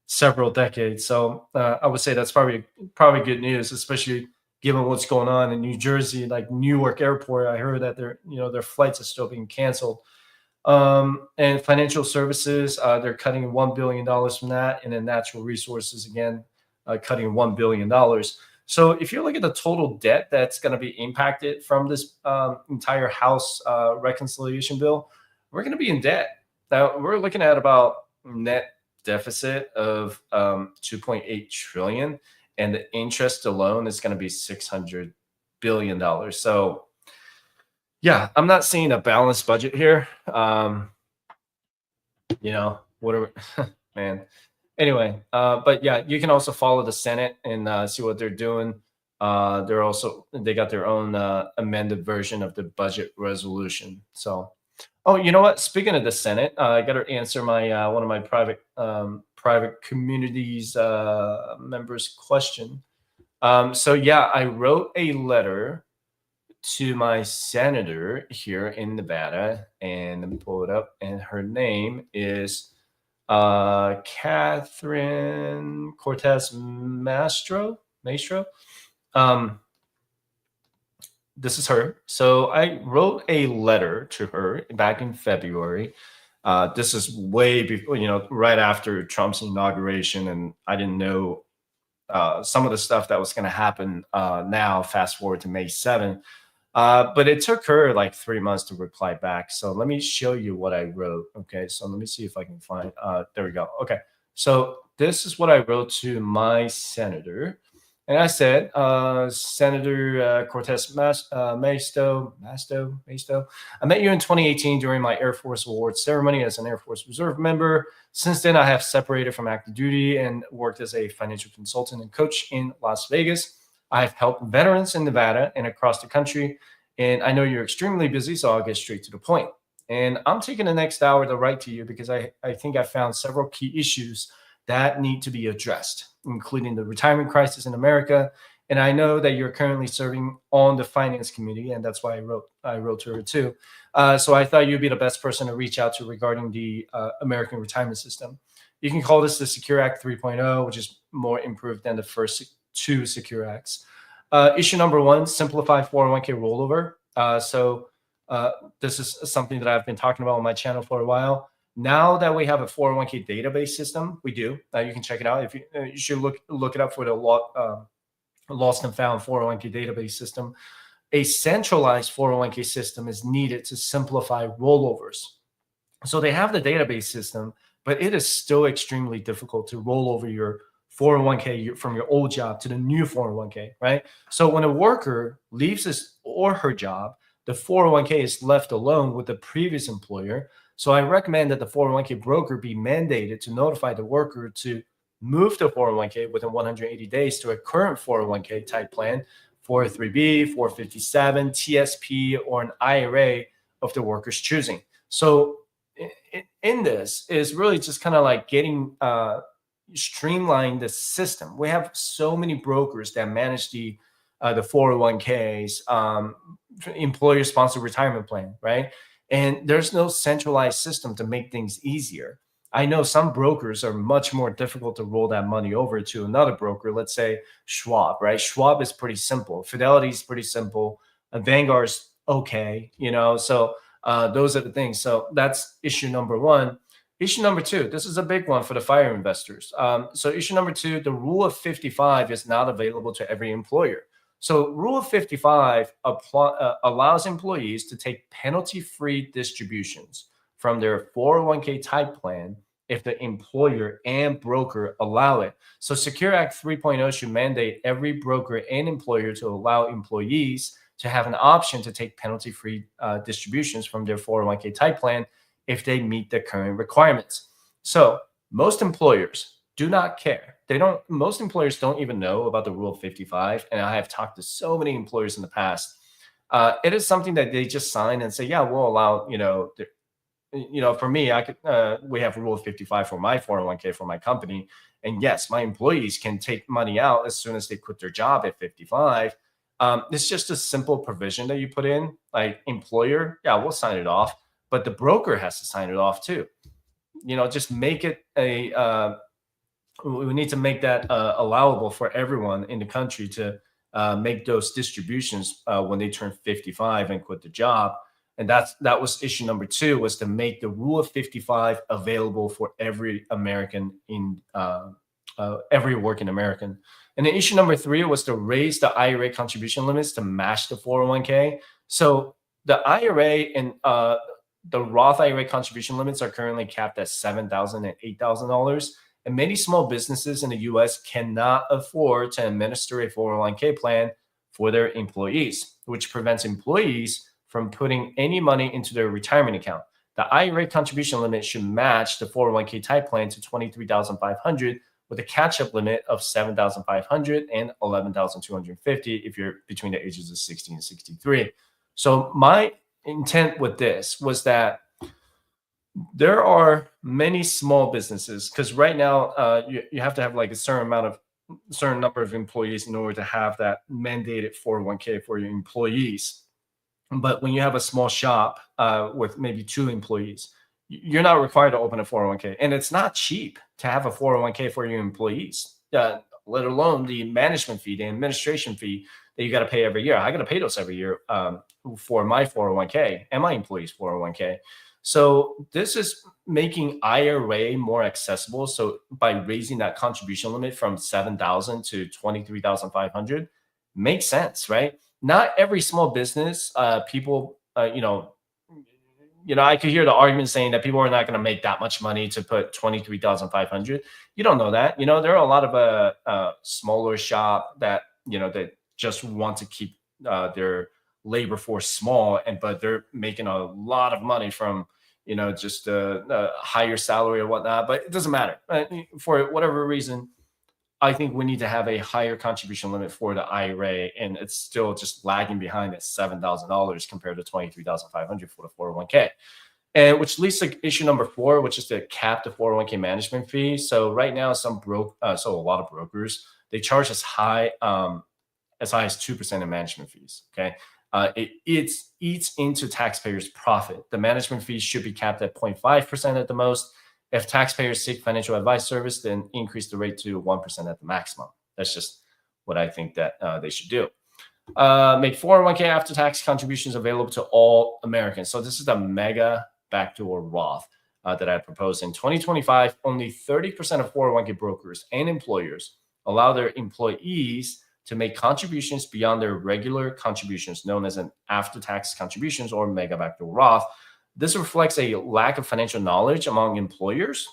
several decades. So I would say that's probably good news, especially given what's going on in New Jersey, like Newark Airport. I heard that their flights are still being canceled. And financial services, they're cutting $1 billion from that. And then natural resources, again, cutting $1 billion. So if you look at the total debt that's going to be impacted from this entire House reconciliation bill, we're going to be in debt. Now, we're looking at about net deficit of 2.8 trillion. And the interest alone is going to be $600 billion. So, yeah, I'm not seeing a balanced budget here. Whatever, man. Anyway, but yeah, you can also follow the Senate and see what they're doing. They got their own amended version of the budget resolution. So, oh, you know what? Speaking of the Senate, I got to answer my one of my private communities members' question. So yeah, I wrote a letter to my senator here in Nevada, and let me pull it up. And her name is Catherine Cortez Maestro. This is her. So I wrote a letter to her back in February. This is way before, right after Trump's inauguration, and I didn't know some of the stuff that was going to happen now, fast forward to May 7th. But it took her like 3 months to reply back. So let me show you what I wrote. Okay, so let me see if I can find, there we go. Okay, so this is what I wrote to my senator. And I said, Senator Cortez Masto, I met you in 2018 during my Air Force Awards ceremony as an Air Force Reserve member. Since then, I have separated from active duty and worked as a financial consultant and coach in Las Vegas. I've helped veterans in Nevada and across the country. And I know you're extremely busy, so I'll get straight to the point. And I'm taking the next hour to write to you because I think I found several key issues that need to be addressed, including the retirement crisis in America. And I know that you're currently serving on the finance committee, and that's why I wrote to her too. So I thought you'd be the best person to reach out to regarding the American retirement system. You can call this the Secure Act 3.0, which is more improved than the first two Secure Acts. Issue number one, simplify 401k rollover. So this is something that I've been talking about on my channel for a while. Now that we have a 401k database system, we do. You can check it out. If you should look it up for the lost and found 401k database system. A centralized 401k system is needed to simplify rollovers. So they have the database system, but it is still extremely difficult to roll over your 401k from your old job to the new 401k, right? So when a worker leaves his or her job, the 401k is left alone with the previous employer. So I recommend that the 401k broker be mandated to notify the worker to move the 401k within 180 days to a current 401k type plan, 403b, 457, TSP, or an IRA of the worker's choosing. So in this is really just kind of like getting streamline the system. We have so many brokers that manage the 401ks, employer-sponsored retirement plan, right? And there's no centralized system to make things easier. I know some brokers are much more difficult to roll that money over to another broker. Let's say Schwab, right? Schwab is pretty simple. Fidelity is pretty simple. Vanguard's okay, So those are the things. So that's issue number one. Issue number two, this is a big one for the FIRE investors. So issue number two, the rule of 55 is not available to every employer. So rule of 55 allows employees to take penalty-free distributions from their 401k type plan if the employer and broker allow it. So Secure Act 3.0 should mandate every broker and employer to allow employees to have an option to take penalty-free distributions from their 401k type plan if they meet the current requirements. So most employers do not care. Most employers don't even know about the rule of 55. And I have talked to so many employers in the past. It is something that they just sign and say, yeah, we'll allow, for me, I could, we have rule of 55 for my 401k for my company. And yes, my employees can take money out as soon as they quit their job at 55. It's just a simple provision that you put in, like employer, yeah, we'll sign it off, but the broker has to sign it off too. Just make it we need to make that allowable for everyone in the country to make those distributions when they turn 55 and quit the job. And that was issue number two, was to make the rule of 55 available for every American every working American. And then issue number three was to raise the IRA contribution limits to match the 401k. So the IRA and the Roth IRA contribution limits are currently capped at $7,000 and $8,000. And many small businesses in the U.S. cannot afford to administer a 401k plan for their employees, which prevents employees from putting any money into their retirement account. The IRA contribution limit should match the 401k type plan to $23,500 with a catch-up limit of $7,500 and $11,250 if you're between the ages of 60 and 63. So my intent with this was that there are many small businesses, because right now you have to have like a certain number of employees in order to have that mandated 401k for your employees. But when you have a small shop with maybe 2 employees, you're not required to open a 401k. And it's not cheap to have a 401k for your employees, let alone the management fee, the administration fee that you got to pay every year. I got to pay those every year for my 401k and my employees' 401k. So this is making IRA more accessible. So by raising that contribution limit from $7,000 to $23,500 makes sense, right? Not every small business, people, I could hear the argument saying that people are not going to make that much money to put $23,500. You don't know that. There are a lot of smaller shop that, that just want to keep their labor force small, but they're making a lot of money from, just a higher salary or whatnot. But it doesn't matter. For whatever reason, I think we need to have a higher contribution limit for the IRA, and it's still just lagging behind at $7,000 compared to $23,500 for the 401k. And which leads to issue number 4, which is to cap the 401k management fee. So right now, a lot of brokers, they charge as high as 2% in management fees. Okay, it eats into taxpayers' profit. The management fees should be capped at 0.5% at the most. If taxpayers seek financial advice service, then increase the rate to 1% at the maximum. That's just what I think that they should do. Make 401k after-tax contributions available to all Americans. So this is the mega backdoor Roth that I proposed. In 2025, only 30% of 401k brokers and employers allow their employees to make contributions beyond their regular contributions, known as an after-tax contributions or mega backdoor Roth. This reflects a lack of financial knowledge among employers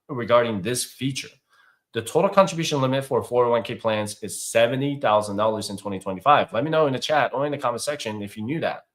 regarding this feature. The total contribution limit for 401k plans is $70,000 in 2025. Let me know in the chat or in the comment section if you knew that.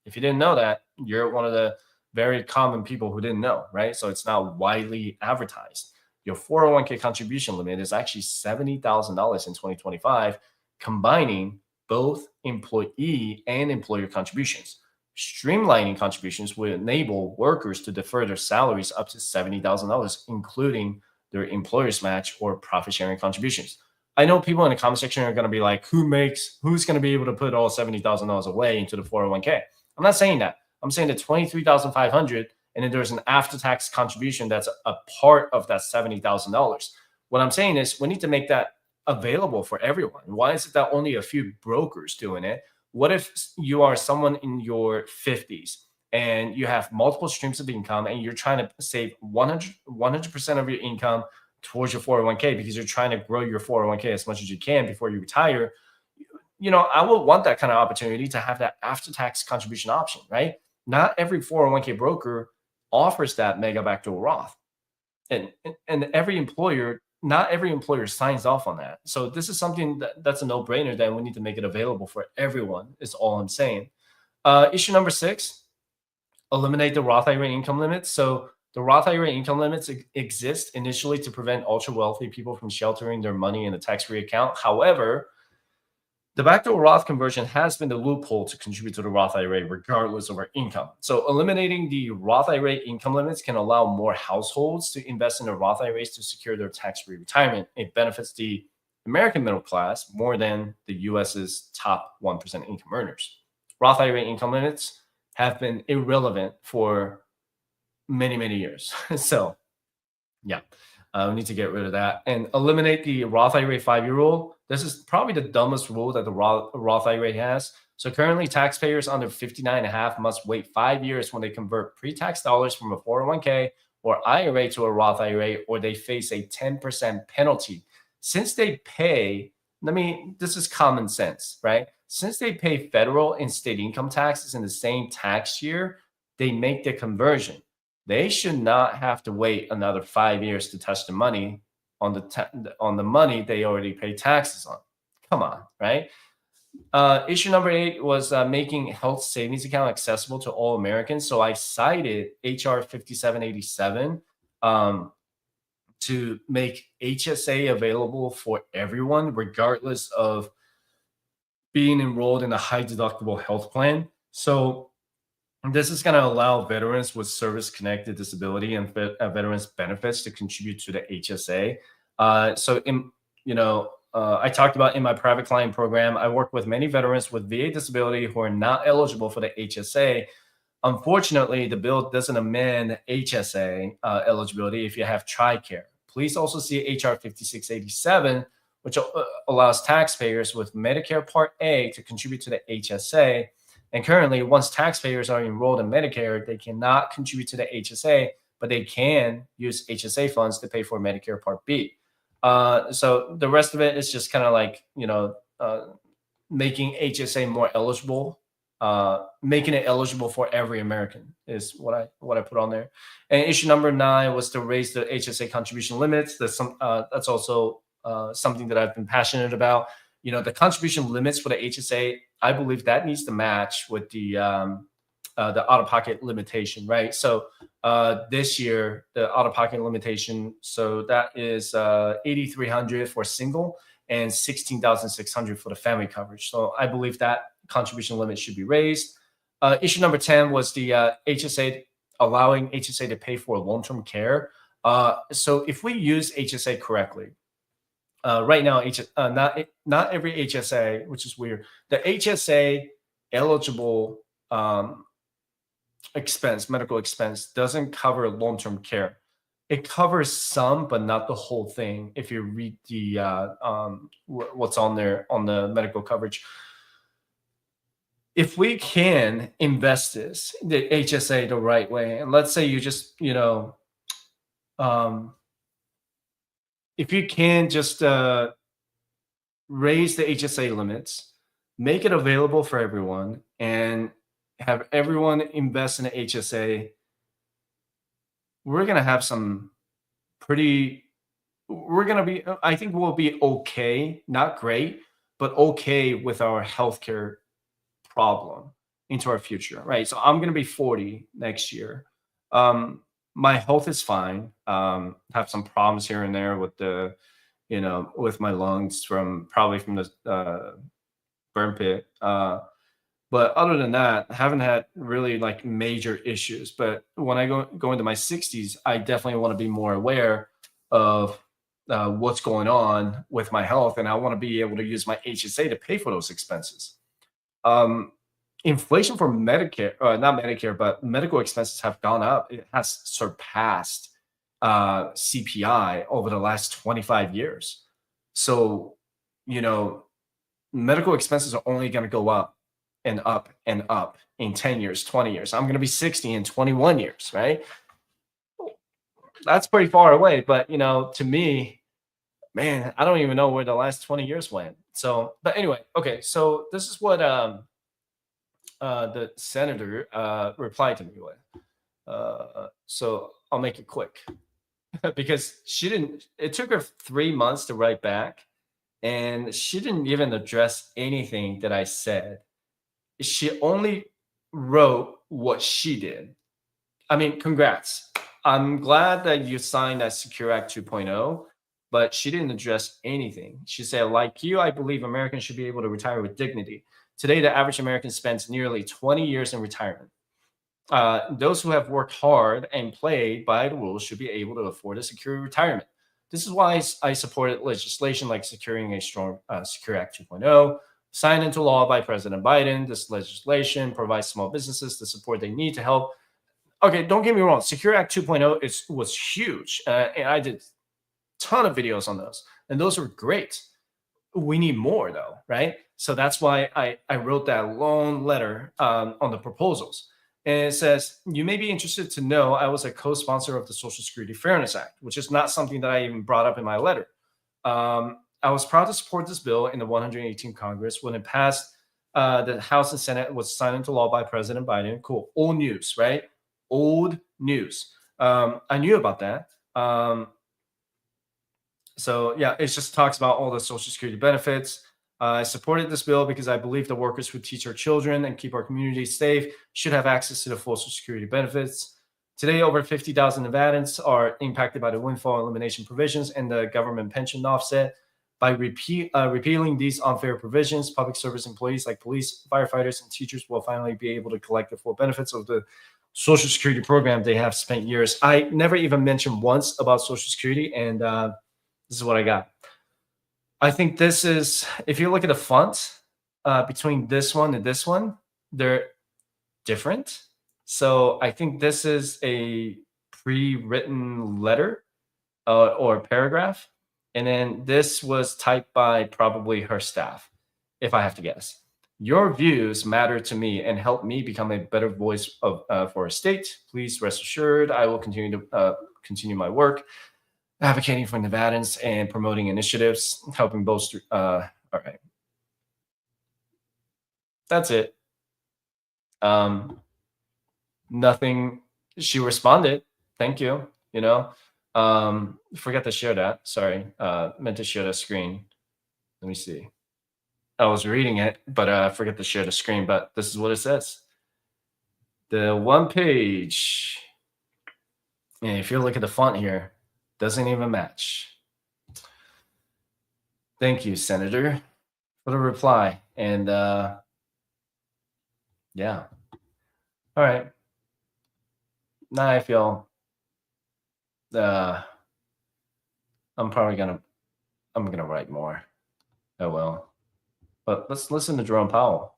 If you didn't know that, you're one of the very common people who didn't know, right? So it's not widely advertised. your 401k contribution limit is actually $70,000 in 2025, combining both employee and employer contributions. Streamlining contributions will enable workers to defer their salaries up to $70,000, including their employer's match or profit sharing contributions. I know people in the comment section are going to be like, who's going to be able to put all $70,000 away into the 401k? I'm not saying that. I'm saying that 23,500, and then there's an after-tax contribution that's a part of that $70,000. What I'm saying is we need to make that available for everyone. Why is it that only a few brokers doing it? What if you are someone in your 50s and you have multiple streams of income and you're trying to save 100% of your income towards your 401k because you're trying to grow your 401k as much as you can before you retire? You know, I would want that kind of opportunity to have that after-tax contribution option, right? Not every 401k broker offers that mega backdoor Roth. And every employer, not every employer signs off on that. So this is something that's a no-brainer that we need to make it available for everyone, is all I'm saying. Issue number 6, eliminate the Roth IRA income limits. So the Roth IRA income limits exist initially to prevent ultra-wealthy people from sheltering their money in a tax-free account. However, the backdoor Roth conversion has been the loophole to contribute to the Roth IRA regardless of our income. So eliminating the Roth IRA income limits can allow more households to invest in their Roth IRAs to secure their tax-free retirement. It benefits the American middle class more than the US's top 1% income earners. Roth IRA income limits have been irrelevant for many, many years. So yeah, we need to get rid of that and eliminate the Roth IRA 5-year rule. This is probably the dumbest rule that the Roth IRA has. So currently, taxpayers under 59.5 must wait 5 years when they convert pre-tax dollars from a 401k or IRA to a Roth IRA, or they face a 10% penalty. Since they pay, this is common sense, right? Since they pay federal and state income taxes in the same tax year, they make the conversion. They should not have to wait another 5 years to touch the money on the money they already pay taxes on. Come on, right? Issue number 8 was making health savings account accessible to all Americans. So I cited HR 5787 to make HSA available for everyone, regardless of being enrolled in a high deductible health plan. So this is going to allow veterans with service-connected disability and veterans benefits to contribute to the HSA. I talked about in my private client program, I work with many veterans with VA disability who are not eligible for the HSA. Unfortunately, the bill doesn't amend HSA eligibility if you have TRICARE. Please also see HR 5687, which allows taxpayers with Medicare Part A to contribute to the HSA. And currently, once taxpayers are enrolled in Medicare, they cannot contribute to the HSA, but they can use HSA funds to pay for Medicare Part B. So the rest of it is just kind of like, making HSA more eligible, making it eligible for every American is what I put on there. And issue number 9 was to raise the HSA contribution limits. That's also something that I've been passionate about. The contribution limits for the HSA, I believe that needs to match with the out-of-pocket limitation, right? So this year, the out-of-pocket limitation, so that is $8,300 for single and $16,600 for the family coverage. So I believe that contribution limit should be raised. Issue number 10 was the HSA, allowing HSA to pay for long-term care. So if we use HSA correctly, right now, not every HSA, which is weird, the HSA eligible medical expense doesn't cover long-term care. It covers some, but not the whole thing. If you read the what's on there on the medical coverage, if we can invest the HSA the right way, and let's say you just if you can just raise the HSA limits, make it available for everyone, and have everyone invest in the HSA, we're going to have I think we'll be okay, not great, but okay with our healthcare problem into our future, right? So I'm going to be 40 next year. my health is fine. Have some problems here and there with the, with my lungs probably from the burn pit. But other than that, I haven't had really like major issues. But when I go into my 60s, I definitely want to be more aware of what's going on with my health, and I want to be able to use my HSA to pay for those expenses. Inflation for Medicare, not Medicare, but medical expenses have gone up. It has surpassed CPI over the last 25 years. So, medical expenses are only going to go up and up and up in 10 years, 20 years. I'm going to be 60 in 21 years, right? That's pretty far away. But, to me, man, I don't even know where the last 20 years went. So, but anyway, okay. So this is what the senator replied to me with. So I'll make it quick because it took her 3 months to write back, and she didn't even address anything that I said. She only wrote what she did. I mean, congrats. I'm glad that you signed that Secure Act 2.0, but she didn't address anything. She said, like you, I believe Americans should be able to retire with dignity. Today, the average American spends nearly 20 years in retirement. Those who have worked hard and played by the rules should be able to afford a secure retirement. This is why I supported legislation like securing a strong Secure Act 2.0, signed into law by President Biden. This legislation provides small businesses the support they need to help. Okay, don't get me wrong. Secure Act 2.0 was huge, and I did a ton of videos on those, and those were great. We need more, though, right? So that's why I wrote that long letter on the proposals. And it says, you may be interested to know I was a co-sponsor of the Social Security Fairness Act, which is not something that I even brought up in my letter. I was proud to support this bill in the 118th Congress when it passed. The House and Senate was signed into law by President Biden. Cool. Old news, right? Old news. I knew about that. So yeah, it just talks about all the Social Security benefits. I supported this bill because I believe the workers who teach our children and keep our communities safe should have access to the full Social Security benefits. Today, over 50,000 Nevadans are impacted by the windfall elimination provisions and the government pension offset. By repealing these unfair provisions, public service employees like police, firefighters, and teachers will finally be able to collect the full benefits of the Social Security program they have spent years. I never even mentioned once about Social Security, and this is what I got. I think this is, if you look at the font between this one and this one, they're different. So I think this is a pre-written letter or paragraph. And then this was typed by probably her staff, if I have to guess. Your views matter to me and help me become a better voice for our state. Please rest assured I will continue my work advocating for Nevadans and promoting initiatives, helping bolster. All right. That's it. Nothing. She responded. Thank you. Forgot to share that. Sorry. Meant to share the screen. Let me see. I was reading it, but I forgot to share the screen. But this is what it says. The one page. And if you look at the font here, doesn't even match. Thank you, Senator, for the reply. And yeah. All right. Now I feel I'm gonna write more. Oh well. But let's listen to Jerome Powell.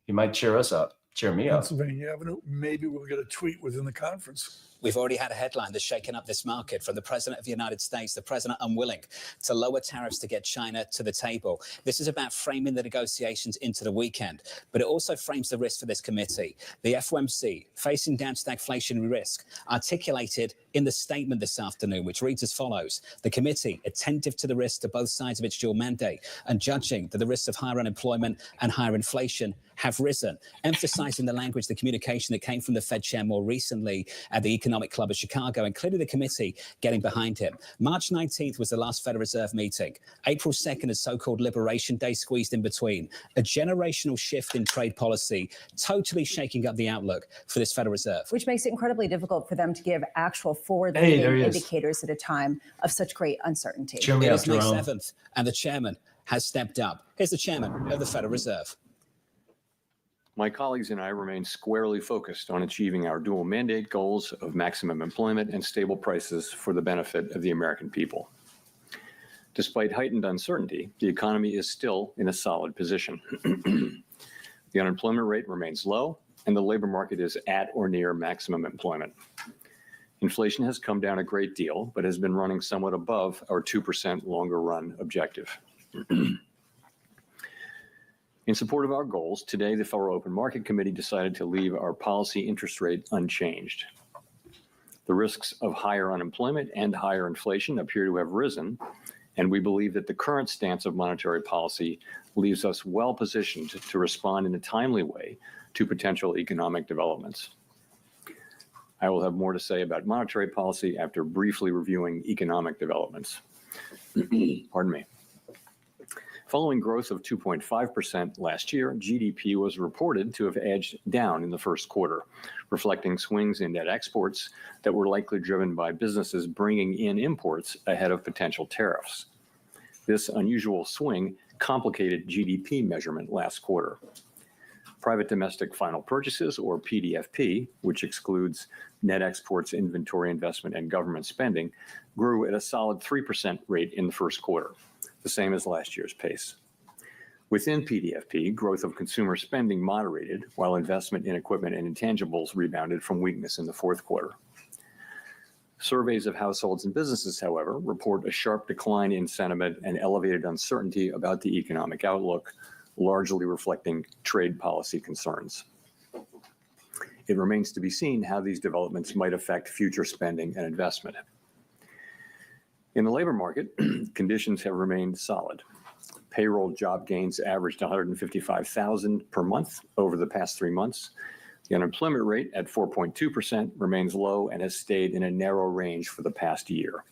He might cheer us up, cheer me up. Pennsylvania Avenue. Maybe we'll get a tweet within the conference. We've already had a headline that's shaken up this market from the President of the United States, the President unwilling to lower tariffs to get China to the table. This is about framing the negotiations into the weekend, but it also frames the risk for this committee. The FOMC, facing down stagflationary risk, articulated in the statement this afternoon, which reads as follows. The committee, attentive to the risks to both sides of its dual mandate and judging that the risks of higher unemployment and higher inflation have risen, emphasizing the language, the communication that came from the Fed chair more recently at the economic Economic Club of Chicago, and clearly the committee getting behind him. March 19th was the last Federal Reserve meeting. April 2nd is so-called Liberation Day squeezed in between. A generational shift in trade policy, totally shaking up the outlook for this Federal Reserve. Which makes it incredibly difficult for them to give actual forward-looking there he is. indicators at a time of such great uncertainty. Chairman It is May Jerome. 7th, and the chairman has stepped up. Here's the chairman of the Federal Reserve. My colleagues and I remain squarely focused on achieving our dual mandate goals of maximum employment and stable prices for the benefit of the American people. Despite heightened uncertainty, the economy is still in a solid position. The unemployment rate remains low, and the labor market is at or near maximum employment. Inflation has come down a great deal, but has been running somewhat above our 2% longer run objective. In support of our goals, today the Federal Open Market Committee decided to leave our policy interest rate unchanged. The risks of higher unemployment and higher inflation appear to have risen, and we believe that the current stance of monetary policy leaves us well positioned to respond in a timely way to potential economic developments. I will have more to say about monetary policy after briefly reviewing economic developments. Pardon me. Following growth of 2.5% last year, GDP was reported to have edged down in the first quarter, reflecting swings in net exports that were likely driven by businesses bringing in imports ahead of potential tariffs. This unusual swing complicated GDP measurement last quarter. Private domestic final purchases, or PDFP, which excludes net exports, inventory investment, and government spending, grew at a solid 3% rate in the first quarter, the same as last year's pace. Within PDFP, growth of consumer spending moderated, while investment in equipment and intangibles rebounded from weakness in the fourth quarter. Surveys of households and businesses, however, report a sharp decline in sentiment and elevated uncertainty about the economic outlook, largely reflecting trade policy concerns. It remains to be seen how these developments might affect future spending and investment. In the labor market, conditions have remained solid. Payroll job gains averaged 155,000 per month over the past 3 months. The unemployment rate at 4.2% remains low and has stayed in a narrow range for the past year.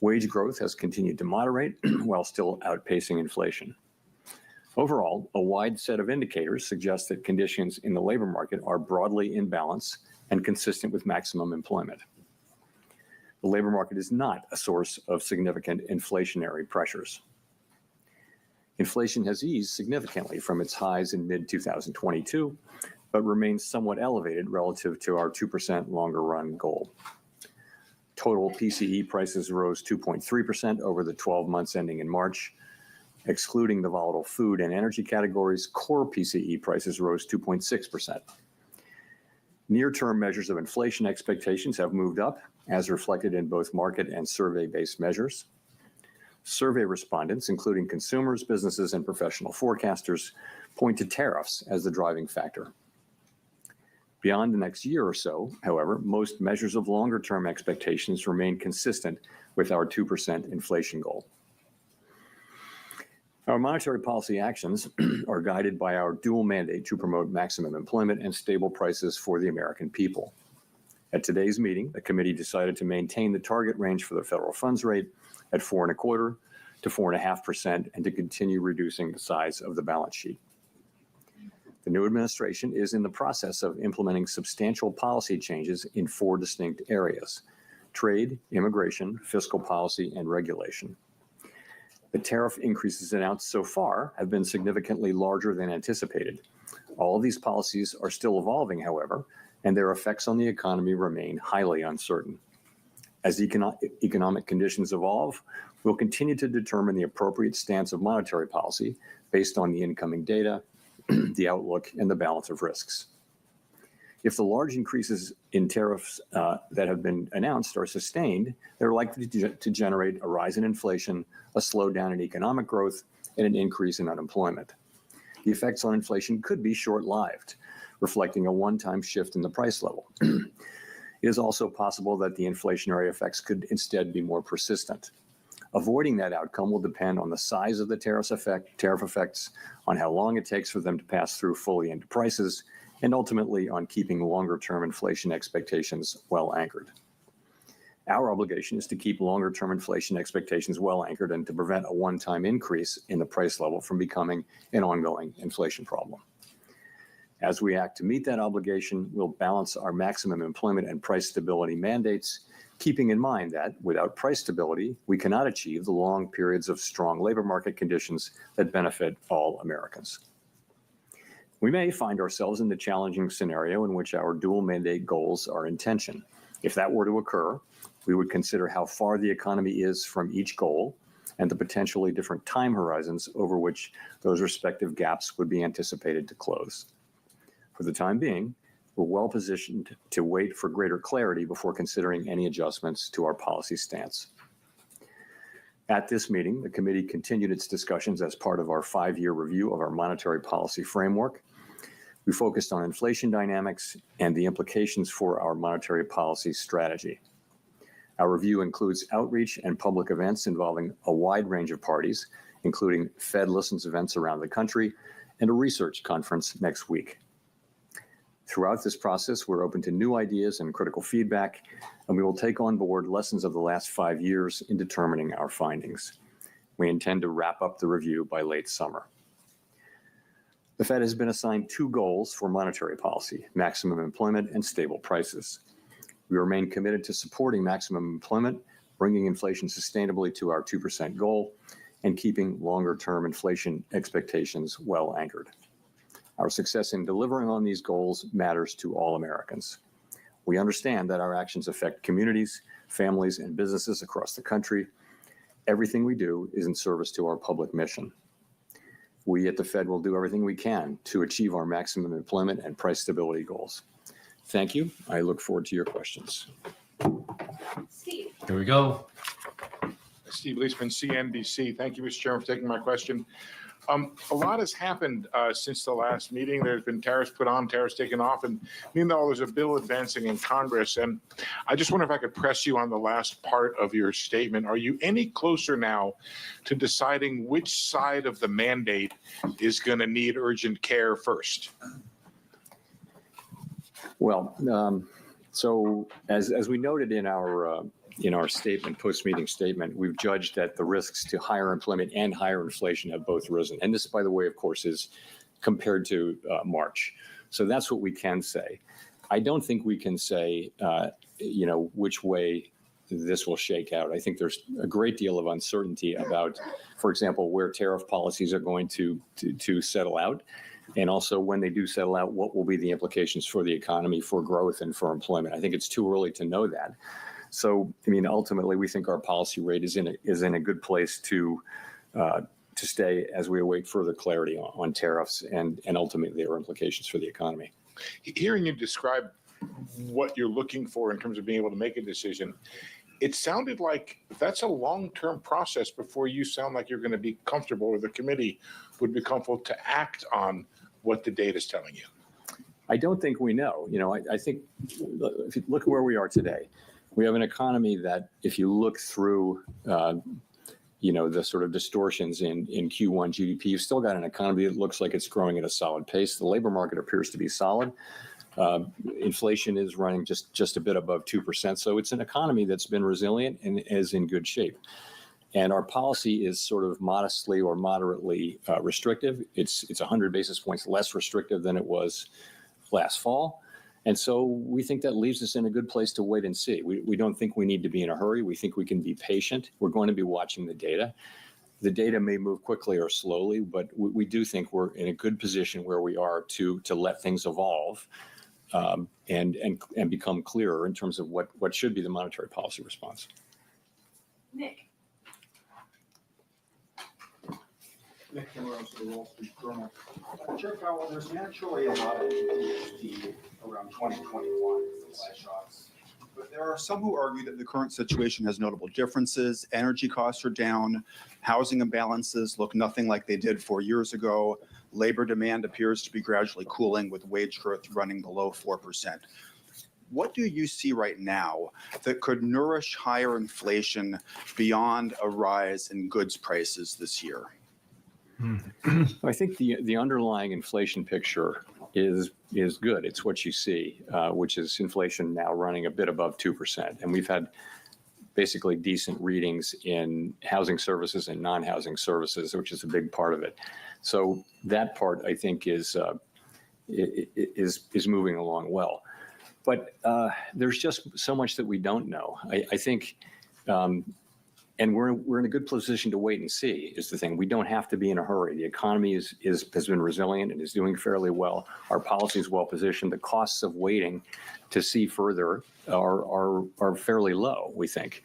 Wage growth has continued to moderate while still outpacing inflation. Overall, a wide set of indicators suggest that conditions in the labor market are broadly in balance and consistent with maximum employment. The labor market is not a source of significant inflationary pressures. Inflation has eased significantly from its highs in mid-2022, but remains somewhat elevated relative to our 2% longer run goal. Total PCE prices rose 2.3% over the 12 months ending in March. Excluding the volatile food and energy categories, core PCE prices rose 2.6%. Near-term measures of inflation expectations have moved up, as reflected in both market and survey-based measures. Survey respondents, including consumers, businesses, and professional forecasters, point to tariffs as the driving factor. Beyond the next year or so, however, most measures of longer-term expectations remain consistent with our 2% inflation goal. Our monetary policy actions are guided by our dual mandate to promote maximum employment and stable prices for the American people. At today's meeting, the committee decided to maintain the target range for the federal funds rate at 4.25% to 4.5% and to continue reducing the size of the balance sheet. The new administration is in the process of implementing substantial policy changes in 4 distinct areas: trade, immigration, fiscal policy, and regulation. The tariff increases announced so far have been significantly larger than anticipated. All of these policies are still evolving, however, and their effects on the economy remain highly uncertain. As economic conditions evolve, we'll continue to determine the appropriate stance of monetary policy based on the incoming data, the outlook, and the balance of risks. If the large increases in tariffs that have been announced are sustained, they're likely to generate a rise in inflation, a slowdown in economic growth, and an increase in unemployment. The effects on inflation could be short-lived, reflecting a one-time shift in the price level. It is also possible that the inflationary effects could instead be more persistent. Avoiding that outcome will depend on the size of the tariff effects, on how long it takes for them to pass through fully into prices, and ultimately on keeping longer-term inflation expectations well anchored. Our obligation is to keep longer-term inflation expectations well anchored and to prevent a one-time increase in the price level from becoming an ongoing inflation problem. As we act to meet that obligation, we'll balance our maximum employment and price stability mandates, keeping in mind that without price stability, we cannot achieve the long periods of strong labor market conditions that benefit all Americans. We may find ourselves in the challenging scenario in which our dual mandate goals are in tension. If that were to occur, we would consider how far the economy is from each goal and the potentially different time horizons over which those respective gaps would be anticipated to close. For the time being, we're well positioned to wait for greater clarity before considering any adjustments to our policy stance. At this meeting, the committee continued its discussions as part of our 5-year review of our monetary policy framework. We focused on inflation dynamics and the implications for our monetary policy strategy. Our review includes outreach and public events involving a wide range of parties, including Fed Listens events around the country and a research conference next week. Throughout this process, we're open to new ideas and critical feedback, and we will take on board lessons of the last 5 years in determining our findings. We intend to wrap up the review by late summer. The Fed has been assigned 2 goals for monetary policy: maximum employment and stable prices. We remain committed to supporting maximum employment, bringing inflation sustainably to our 2% goal, and keeping longer-term inflation expectations well anchored. Our success in delivering on these goals matters to all Americans. We understand that our actions affect communities, families, and businesses across the country. Everything we do is in service to our public mission. We at the Fed will do everything we can to achieve our maximum employment and price stability goals. Thank you. I look forward to your questions. Steve. Here we go. Steve Leisman, CNBC. Thank you, Mr. Chairman, for taking my question. A lot has happened since the last meeting. There's been tariffs put on, tariffs taken off, and meanwhile, there's a bill advancing in Congress. And I just wonder if I could press you on the last part of your statement. Are you any closer now to deciding which side of the mandate is going to need urgent care first? Well, so as we noted in our statement, post-meeting statement, we've judged that the risks to higher employment and higher inflation have both risen. And this, by the way, of course, is compared to March. So that's what we can say. I don't think we can say, which way this will shake out. I think there's a great deal of uncertainty about, for example, where tariff policies are going to settle out. And also, when they do settle out, what will be the implications for the economy, for growth, and for employment? I think it's too early to know that. So, I mean, ultimately, we think our policy rate is in a good place to stay as we await further clarity on tariffs and ultimately their implications for the economy. Hearing you describe what you're looking for in terms of being able to make a decision, it sounded like that's a long-term process before you sound like you're going to be comfortable, or the committee would be comfortable to act on what the data is telling you. I don't think we know. I think if you look where we are today, we have an economy that, if you look through, the sort of distortions in Q1 GDP, you've still got an economy that looks like it's growing at a solid pace. The labor market appears to be solid. Inflation is running just a bit above 2%. So it's an economy that's been resilient and is in good shape. And our policy is sort of modestly or moderately restrictive. It's 100 basis points less restrictive than it was last fall. And so we think that leaves us in a good place to wait and see. We don't think we need to be in a hurry. We think we can be patient. We're going to be watching the data. The data may move quickly or slowly, but we do think we're in a good position where we are to let things evolve and become clearer in terms of what should be the monetary policy response. Nick. Nick Timmerose of the Wall Street Journal. Chair Powell, there's naturally a lot of PTSD around 2021 supply shocks, but there are some who argue that the current situation has notable differences. Energy costs are down, housing imbalances look nothing like they did 4 years ago, labor demand appears to be gradually cooling with wage growth running below 4%. What do you see right now that could nourish higher inflation beyond a rise in goods prices this year? I think the underlying inflation picture is good. It's what you see, which is inflation now running a bit above 2%. And we've had basically decent readings in housing services and non-housing services, which is a big part of it. So that part, I think, is moving along well. But there's just so much that we don't know. I think, and we're in a good position to wait and see is the thing. We don't have to be in a hurry. The economy has been resilient and is doing fairly well. Our policy is well positioned. The costs of waiting to see further are fairly low, we think.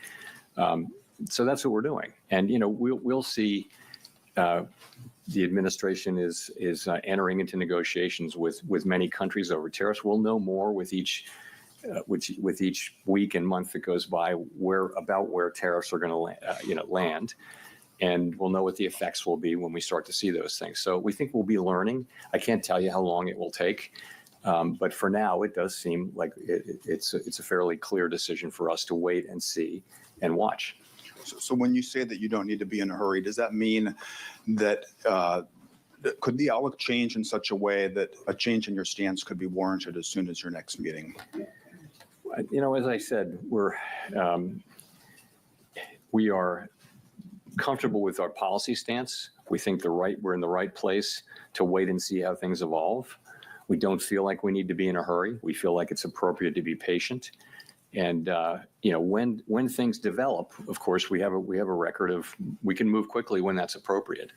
So that's what we're doing. And we'll see. The administration is entering into negotiations with many countries over tariffs. We'll know more with each week and month that goes by where tariffs are going to land, and we'll know what the effects will be when we start to see those things. So we think we'll be learning. I can't tell you how long it will take, but for now, it does seem like it's a fairly clear decision for us to wait and see and watch. So when you say that you don't need to be in a hurry, does that mean that could the outlook change in such a way that a change in your stance could be warranted as soon as your next meeting? As I said, we are comfortable with our policy stance. We think we're in the right place to wait and see how things evolve. We don't feel like we need to be in a hurry. We feel like it's appropriate to be patient. And when things develop, of course, we have a record of we can move quickly when that's appropriate.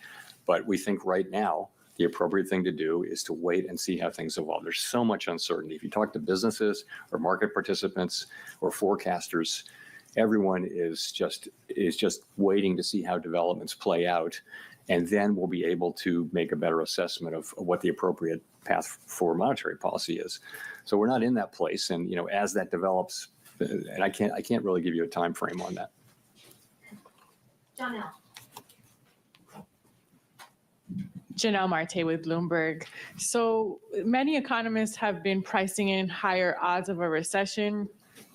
But we think right now the appropriate thing to do is to wait and see how things evolve. There's so much uncertainty. If you talk to businesses or market participants or forecasters, everyone is just waiting to see how developments play out, and then we'll be able to make a better assessment of what the appropriate path for monetary policy is. So we're not in that place, and as that develops. And I can't really give you a time frame on that. Janelle Marte with Bloomberg. So many economists have been pricing in higher odds of a recession,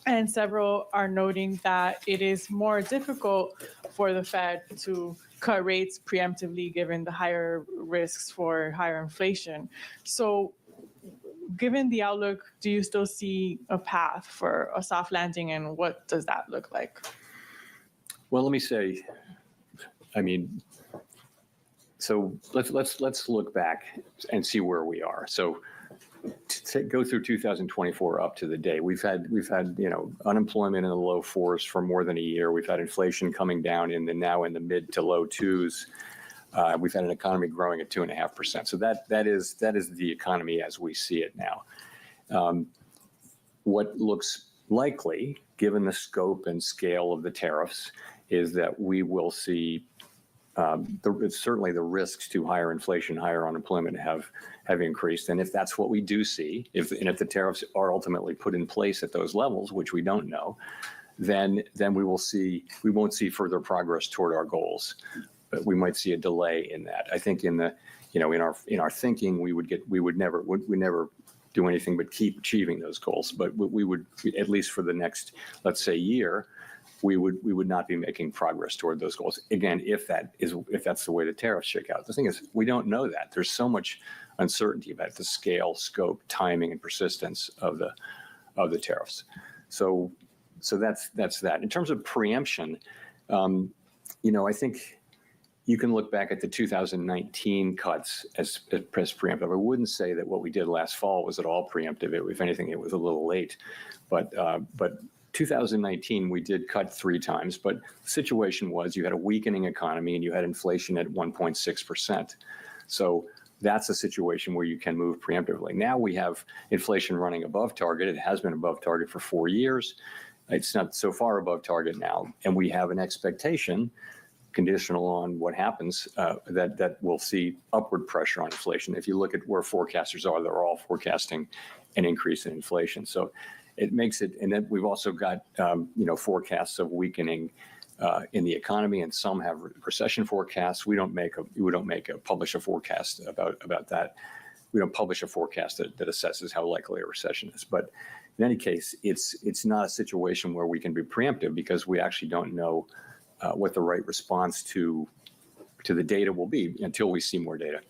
and several are noting that it is more difficult for the Fed to cut rates preemptively given the higher risks for higher inflation. So given the outlook, do you still see a path for a soft landing, and what does that look like? Well, let me say, so let's look back and see where we are. So to go through 2024 up to the day, we've had unemployment in the low 4s for more than a year. We've had inflation coming down now in the mid to low 2s. We've had an economy growing at 2.5%. So that is the economy as we see it now. What looks likely, given the scope and scale of the tariffs, is that we will see certainly the risks to higher inflation, higher unemployment have increased. And if that's what we do see, if the tariffs are ultimately put in place at those levels, which we don't know, then we won't see further progress toward our goals. But we might see a delay in that. I think in our thinking, we would never do anything but keep achieving those goals. But we would, at least for the next, let's say, year, we would not be making progress toward those goals. Again, if that's the way the tariffs shake out. The thing is, we don't know that. There's so much uncertainty about the scale, scope, timing, and persistence of the tariffs. So that's that. In terms of preemption, I think you can look back at the 2019 cuts as preemptive. I wouldn't say that what we did last fall was at all preemptive. If anything, it was a little late. But 2019, we did cut 3 times. But the situation was you had a weakening economy and you had inflation at 1.6%. So that's a situation where you can move preemptively. Now we have inflation running above target. It has been above target for 4 years. It's not so far above target now. And we have an expectation, conditional on what happens, that we'll see upward pressure on inflation. If you look at where forecasters are, they're all forecasting an increase in inflation. So it makes it, and then we've also got forecasts of weakening in the economy, and some have recession forecasts. We don't publish a forecast about that. We don't publish a forecast that assesses how likely a recession is. But in any case, it's not a situation where we can be preemptive because we actually don't know what the right response to the data will be until we see more data.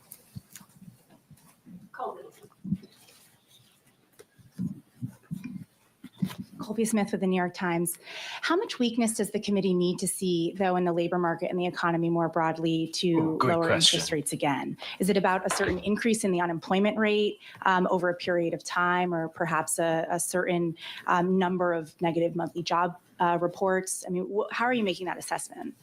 Colby Smith with the New York Times. How much weakness does the committee need to see, though, in the labor market and the economy more broadly to lower interest rates again? Is it about a certain increase in the unemployment rate over a period of time, or perhaps a certain number of negative monthly job reports? I mean, how are you making that assessment?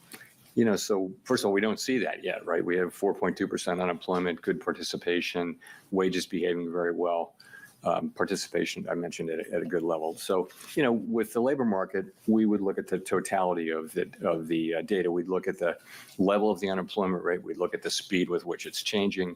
So first of all, we don't see that yet, right? We have 4.2% unemployment, good participation, wages behaving very well. Participation, I mentioned it at a good level. So, with the labor market, we would look at the totality of the data. We'd look at the level of the unemployment rate. We'd look at the speed with which it's changing.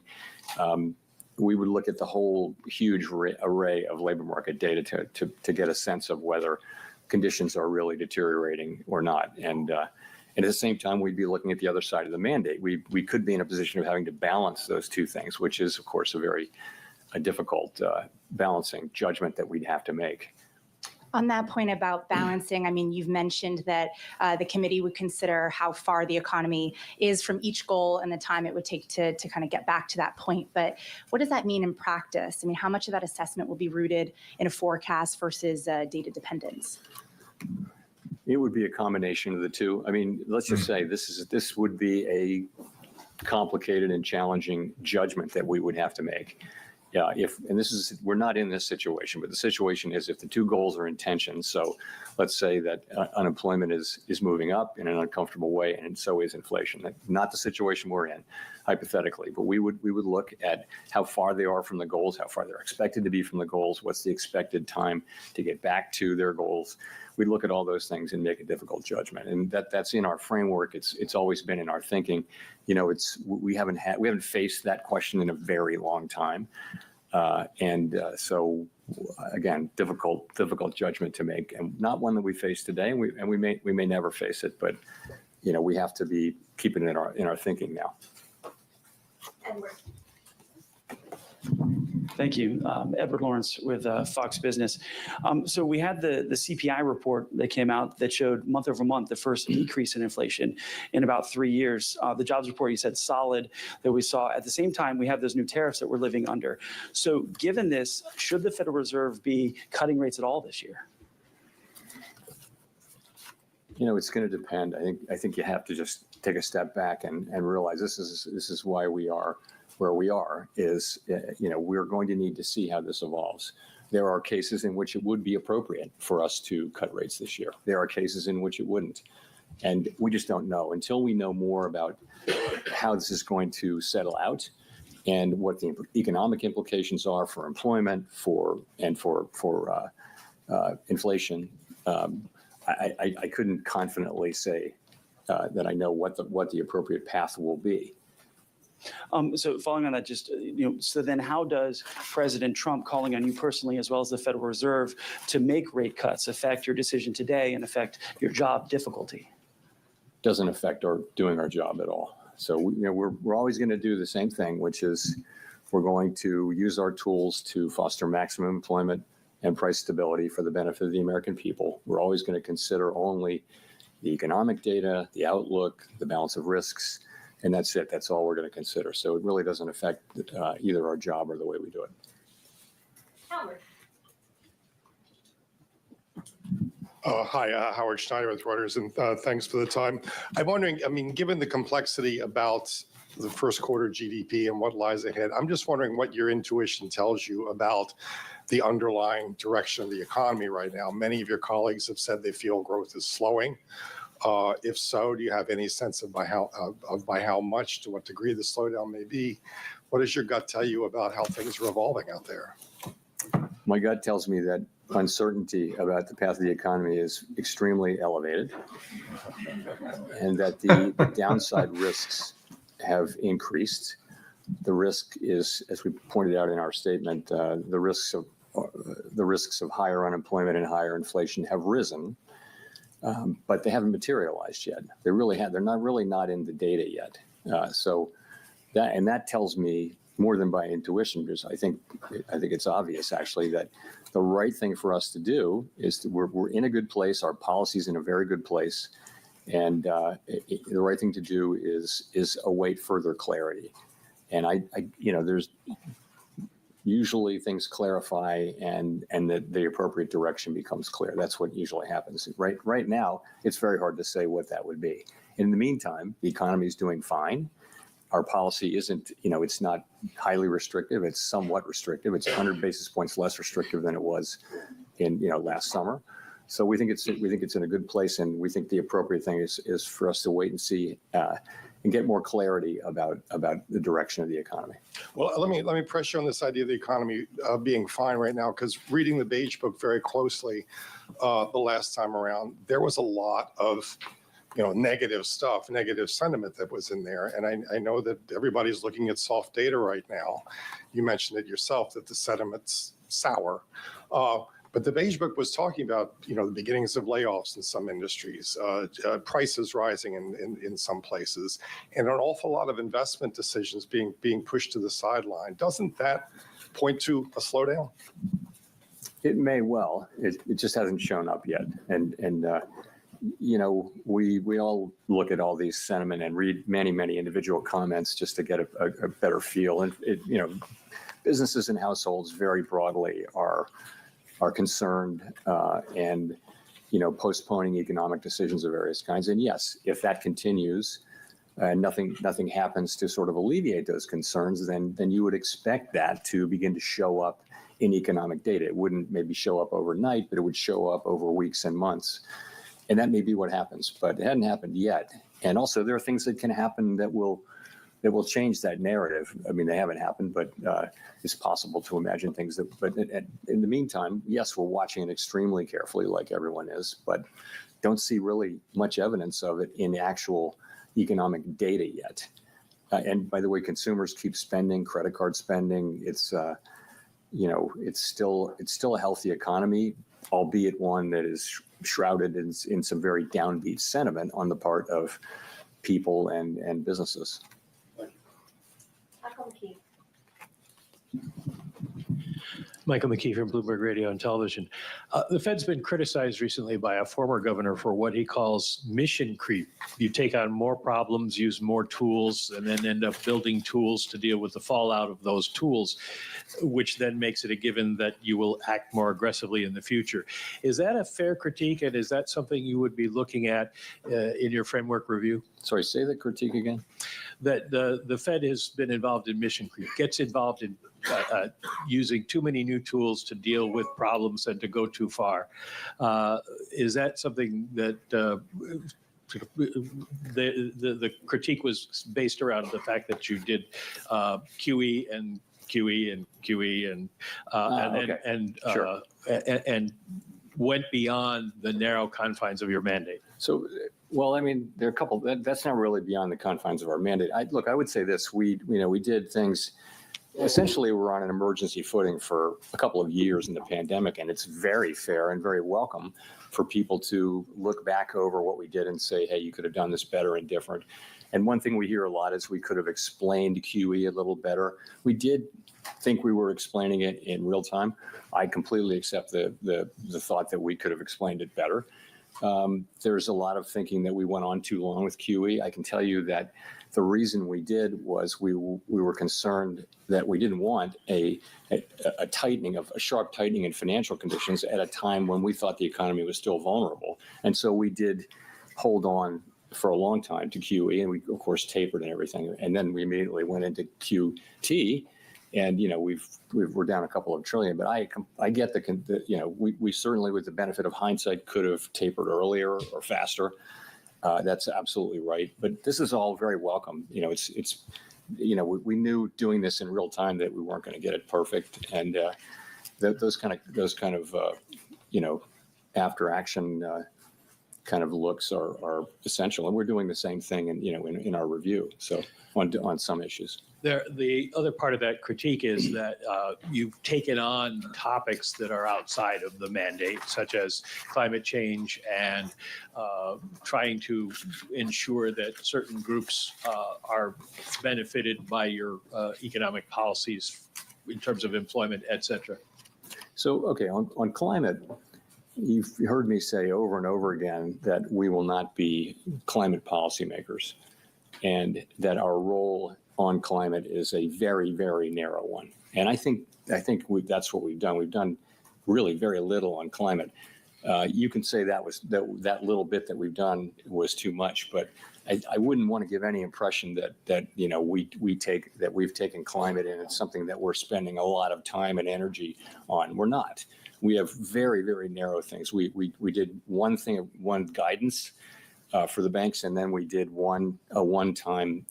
We would look at the whole huge array of labor market data to get a sense of whether conditions are really deteriorating or not. And at the same time, we'd be looking at the other side of the mandate. We could be in a position of having to balance those two things, which is, of course, a difficult balancing judgment that we'd have to make. On that point about balancing, I mean, you've mentioned that the committee would consider how far the economy is from each goal and the time it would take to kind of get back to that point. But what does that mean in practice? I mean, how much of that assessment will be rooted in a forecast versus data dependence? It would be a combination of the two. I mean, let's just say this would be a complicated and challenging judgment that we would have to make. Yeah, we're not in this situation, but the situation is if the two goals are in tension. So let's say that unemployment is moving up in an uncomfortable way, and so is inflation. Not the situation we're in, hypothetically, but we would look at how far they are from the goals, how far they're expected to be from the goals, what's the expected time to get back to their goals. We look at all those things and make a difficult judgment, and that's in our framework. It's always been in our thinking. We haven't faced that question in a very long time, so again, difficult judgment to make, and not one that we face today, and we may never face it, but we have to be keeping it in our thinking now. Thank you. Edward Lawrence with Fox Business. So we had the CPI report that came out that showed month over month the first decrease in inflation in about 3 years. The jobs report, you said, solid, that we saw. At the same time, we have those new tariffs that we're living under. So given this, should the Federal Reserve be cutting rates at all this year? It's going to depend. I think you have to just take a step back and realize this is why we are where we are. We're going to need to see how this evolves. There are cases in which it would be appropriate for us to cut rates this year. There are cases in which it wouldn't. And we just don't know until we know more about how this is going to settle out and what the economic implications are for employment, for inflation. I couldn't confidently say that I know what the appropriate path will be. So following on that, so then how does President Trump calling on you personally, as well as the Federal Reserve, to make rate cuts affect your decision today and affect your job difficulty? Doesn't affect our doing our job at all. So we're always going to do the same thing, which is we're going to use our tools to foster maximum employment and price stability for the benefit of the American people. We're always going to consider only the economic data, the outlook, the balance of risks, and that's it. That's all we're going to consider. So it really doesn't affect either our job or the way we do it. Howard. Hi, Howard Schneider with Reuters, and thanks for the time. I'm wondering, given the complexity about the first quarter GDP and what lies ahead, I'm just wondering what your intuition tells you about the underlying direction of the economy right now. Many of your colleagues have said they feel growth is slowing. If so, do you have any sense of by how much, to what degree the slowdown may be? What does your gut tell you about how things are evolving out there? My gut tells me that uncertainty about the path of the economy is extremely elevated, and that the downside risks have increased. The risk is, as we pointed out in our statement, the risks of higher unemployment and higher inflation have risen. But they haven't materialized yet. They're not in the data yet. So that tells me more than by intuition, because I think it's obvious actually that the right thing for us to do is we're in a good place. Our policy's in a very good place, and the right thing to do is await further clarity. And usually things clarify and the appropriate direction becomes clear. That's what usually happens. Right now, it's very hard to say what that would be. In the meantime, the economy is doing fine. Our policy isn't, it's not highly restrictive. It's somewhat restrictive. It's 100 basis points less restrictive than it was in, last summer. So we think it's in a good place, and we think the appropriate thing is for us to wait and see and get more clarity about the direction of the economy. Well, let me press you on this idea of the economy being fine right now, because reading the Beige Book very closely the last time around, there was a lot of negative stuff, negative sentiment that was in there. And I know that everybody's looking at soft data right now. You mentioned it yourself that the sentiment's sour. But the Beige Book was talking about, the beginnings of layoffs in some industries, prices rising in some places, and an awful lot of investment decisions being pushed to the sideline. Doesn't that point to a slowdown? It may well. It just hasn't shown up yet. And we all look at all these sentiment and read many individual comments just to get a better feel. And businesses and households very broadly are concerned and postponing economic decisions of various kinds. And yes, if that continues and nothing happens to sort of alleviate those concerns, then you would expect that to begin to show up in economic data. It wouldn't maybe show up overnight, but it would show up over weeks and months. And that may be what happens, but it hadn't happened yet. And also there are things that can happen that will change that narrative. I mean, they haven't happened, but it's possible to imagine things that, but in the meantime, yes, we're watching it extremely carefully like everyone is, but don't see really much evidence of it in actual economic data yet. And by the way, consumers keep spending, credit card spending. It's still a healthy economy, albeit one that is shrouded in some very downbeat sentiment on the part of people and businesses. Michael McKee from Bloomberg Radio and Television. The Fed's been criticized recently by a former governor for what he calls mission creep. You take on more problems, use more tools, and then end up building tools to deal with the fallout of those tools, which then makes it a given that you will act more aggressively in the future. Is that a fair critique, and is that something you would be looking at in your framework review? Sorry, say the critique again. That the Fed has been involved in mission creep, gets involved in using too many new tools to deal with problems and to go too far. Is that something that the critique was based around the fact that you did QE and QE and QE and went beyond the narrow confines of your mandate? So, well, I mean, there are a couple. That's not really beyond the confines of our mandate. I would say this: we did things. Essentially, we're on an emergency footing for a couple of years in the pandemic, and it's very fair and very welcome for people to look back over what we did and say, "Hey, you could have done this better and different." And one thing we hear a lot is we could have explained QE a little better. We did think we were explaining it in real time. I completely accept the thought that we could have explained it better. There's a lot of thinking that we went on too long with QE. I can tell you that the reason we did was we were concerned that we didn't want a sharp tightening in financial conditions at a time when we thought the economy was still vulnerable. And so we did hold on for a long time to QE, and we of course tapered and everything. And then we immediately went into QT. And we're down a couple of trillion, but I get we certainly, with the benefit of hindsight, could have tapered earlier or faster. That's absolutely right. But this is all very welcome. We knew doing this in real time that we weren't going to get it perfect, and those kind of after action kind of looks are essential, and we're doing the same thing in our review. So on some issues. The other part of that critique is that you've taken on topics that are outside of the mandate, such as climate change and trying to ensure that certain groups are benefited by your economic policies in terms of employment, et cetera. So, okay, on climate, you've heard me say over and over again that we will not be climate policymakers, and that our role on climate is a very, very narrow one. And I think that's what we've done. We've done really very little on climate. You can say that little bit that we've done was too much, but I wouldn't want to give any impression that we've taken climate and it's something that we're spending a lot of time and energy on. We're not. We have very, very narrow things. We did one guidance for the banks, and then we did a one-time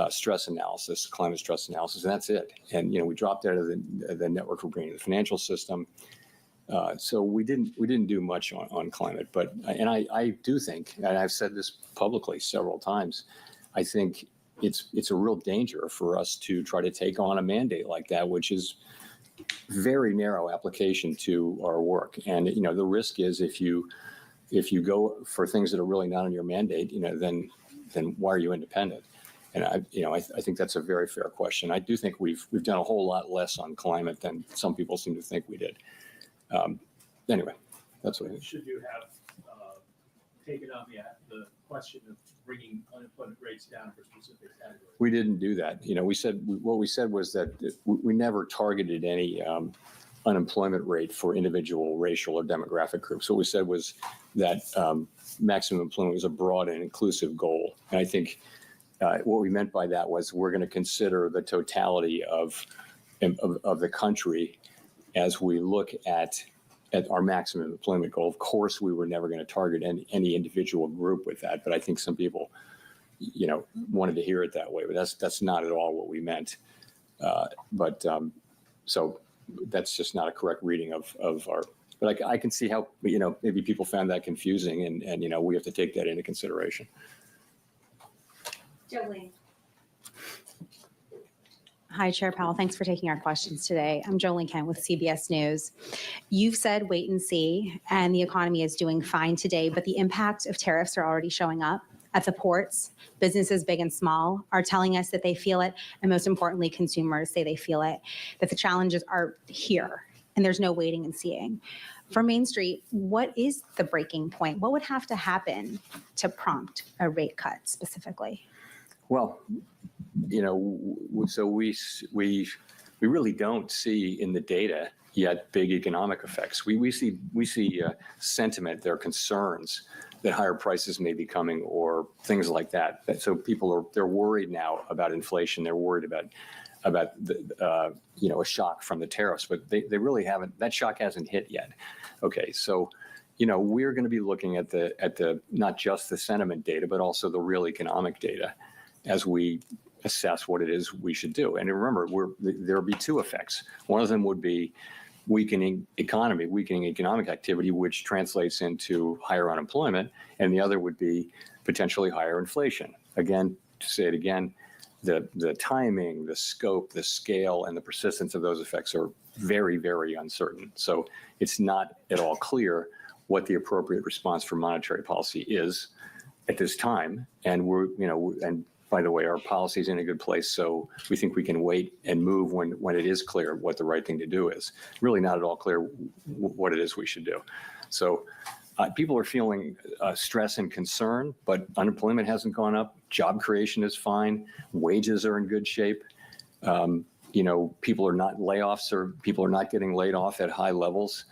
stress analysis, climate stress analysis, and that's it. And we dropped out of the network for bringing the financial system. So we didn't do much on climate, but I do think, and I've said this publicly several times, I think it's a real danger for us to try to take on a mandate like that, which is very narrow application to our work. And the risk is if you go for things that are really not on your mandate, then why are you independent? And I think that's a very fair question. I do think we've done a whole lot less on climate than some people seem to think we did. Anyway, that's what I think. Should you have taken on the question of bringing unemployment rates down for specific categories? We didn't do that. What we said was that we never targeted any unemployment rate for individual racial or demographic groups. What we said was that maximum employment was a broad and inclusive goal. And I think what we meant by that was we're going to consider the totality of the country as we look at our maximum employment goal. Of course, we were never going to target any individual group with that, but I think some people, wanted to hear it that way. But that's not at all what we meant. So that's just not a correct reading of our. But I can see how maybe people found that confusing, and we have to take that into consideration. Jolene. Hi, Chair Powell. Thanks for taking our questions today. I'm Jolene Kent with CBS News. You've said wait and see, and the economy is doing fine today, but the impact of tariffs are already showing up at the ports. Businesses, big and small, are telling us that they feel it, and most importantly, consumers say they feel it, that the challenges are here, and there's no waiting and seeing. For Main Street, what is the breaking point? What would have to happen to prompt a rate cut specifically? Well, so we really don't see in the data yet big economic effects. We see sentiment, there are concerns that higher prices may be coming or things like that. So they're worried now about inflation. They're worried about a shock from the tariffs, but they really haven't. That shock hasn't hit yet. Okay, so we're going to be looking at the not just the sentiment data, but also the real economic data as we assess what it is we should do. And remember, there'll be two effects. One of them would be weakening economic activity, which translates into higher unemployment, and the other would be potentially higher inflation. Again, to say it again, the timing, the scope, the scale, and the persistence of those effects are very, very uncertain. So it's not at all clear what the appropriate response for monetary policy is at this time. And and by the way, our policy is in a good place, so we think we can wait and move when it is clear what the right thing to do is. Really not at all clear what it is we should do. So people are feeling stress and concern, but unemployment hasn't gone up. Job creation is fine. Wages are in good shape. People are not layoffs, or people are not getting laid off at high levels.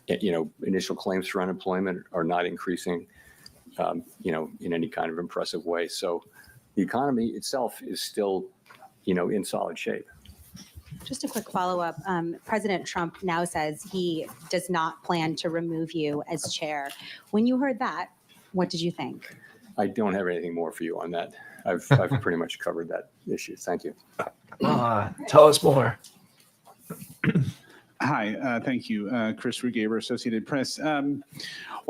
Initial claims for unemployment are not increasing, in any kind of impressive way. So the economy itself is still, in solid shape. Just a quick follow-up. President Trump now says he does not plan to remove you as chair. When you heard that, what did you think? I don't have anything more for you on that. I've pretty much covered that issue. Thank you. Tell us more. Hi, thank you. Chris Rugaber, Associated Press. Well,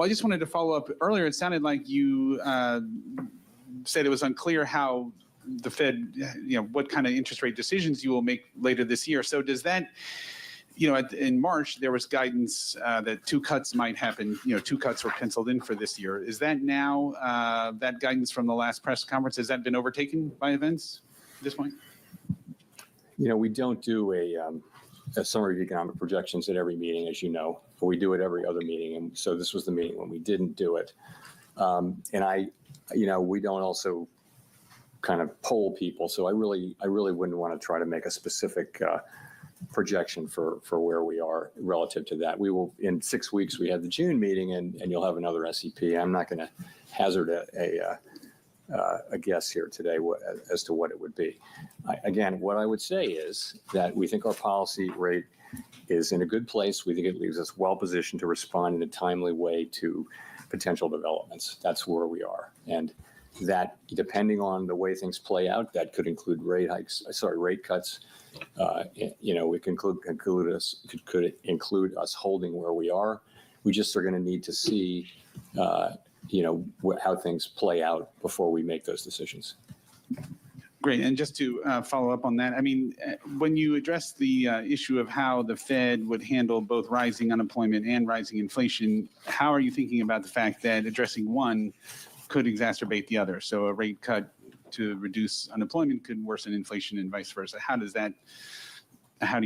I just wanted to follow up. Earlier, it sounded like you said it was unclear how the Fed, what kind of interest rate decisions you will make later this year. So does that, in March, there was guidance that 2 cuts might happen, 2 cuts were penciled in for this year. Is that now, that guidance from the last press conference, has that been overtaken by events at this point? We don't do a summary of economic projections at every meeting, as you know. We do it every other meeting, and so this was the meeting when we didn't do it. And we don't also kind of poll people. So I really wouldn't want to try to make a specific projection for where we are relative to that. We will, in 6 weeks, we have the June meeting, and you'll have another SEP. I'm not going to hazard a guess here today as to what it would be. Again, what I would say is that we think our policy rate is in a good place. We think it leaves us well positioned to respond in a timely way to potential developments. That's where we are. And that, depending on the way things play out, that could include rate cuts. It could include us holding where we are. We just are going to need to see, how things play out before we make those decisions. Great. And just to follow up on that, I mean, when you address the issue of how the Fed would handle both rising unemployment and rising inflation, how are you thinking about the fact that addressing one could exacerbate the other? So a rate cut to reduce unemployment could worsen inflation and vice versa. How do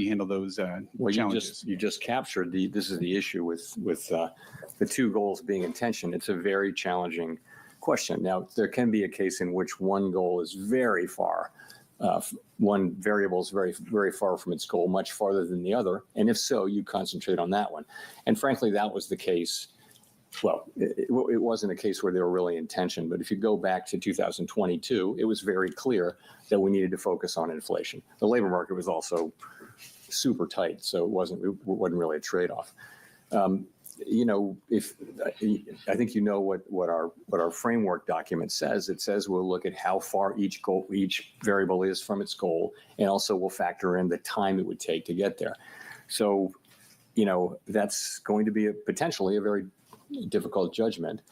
you handle those challenges? You just captured this is the issue with the two goals being in tension. It's a very challenging question. Now, there can be a case in which one goal is very far, one variable is very, very far from its goal, much farther than the other. And if so, you concentrate on that one. And frankly, that was the case. Well, it wasn't a case where they were really in tension, but if you go back to 2022, it was very clear that we needed to focus on inflation. The labor market was also super tight, so it wasn't really a trade-off. If I think what our framework document says, it says we'll look at how far each variable is from its goal, and also we'll factor in the time it would take to get there. So, that's going to be potentially a very difficult judgment,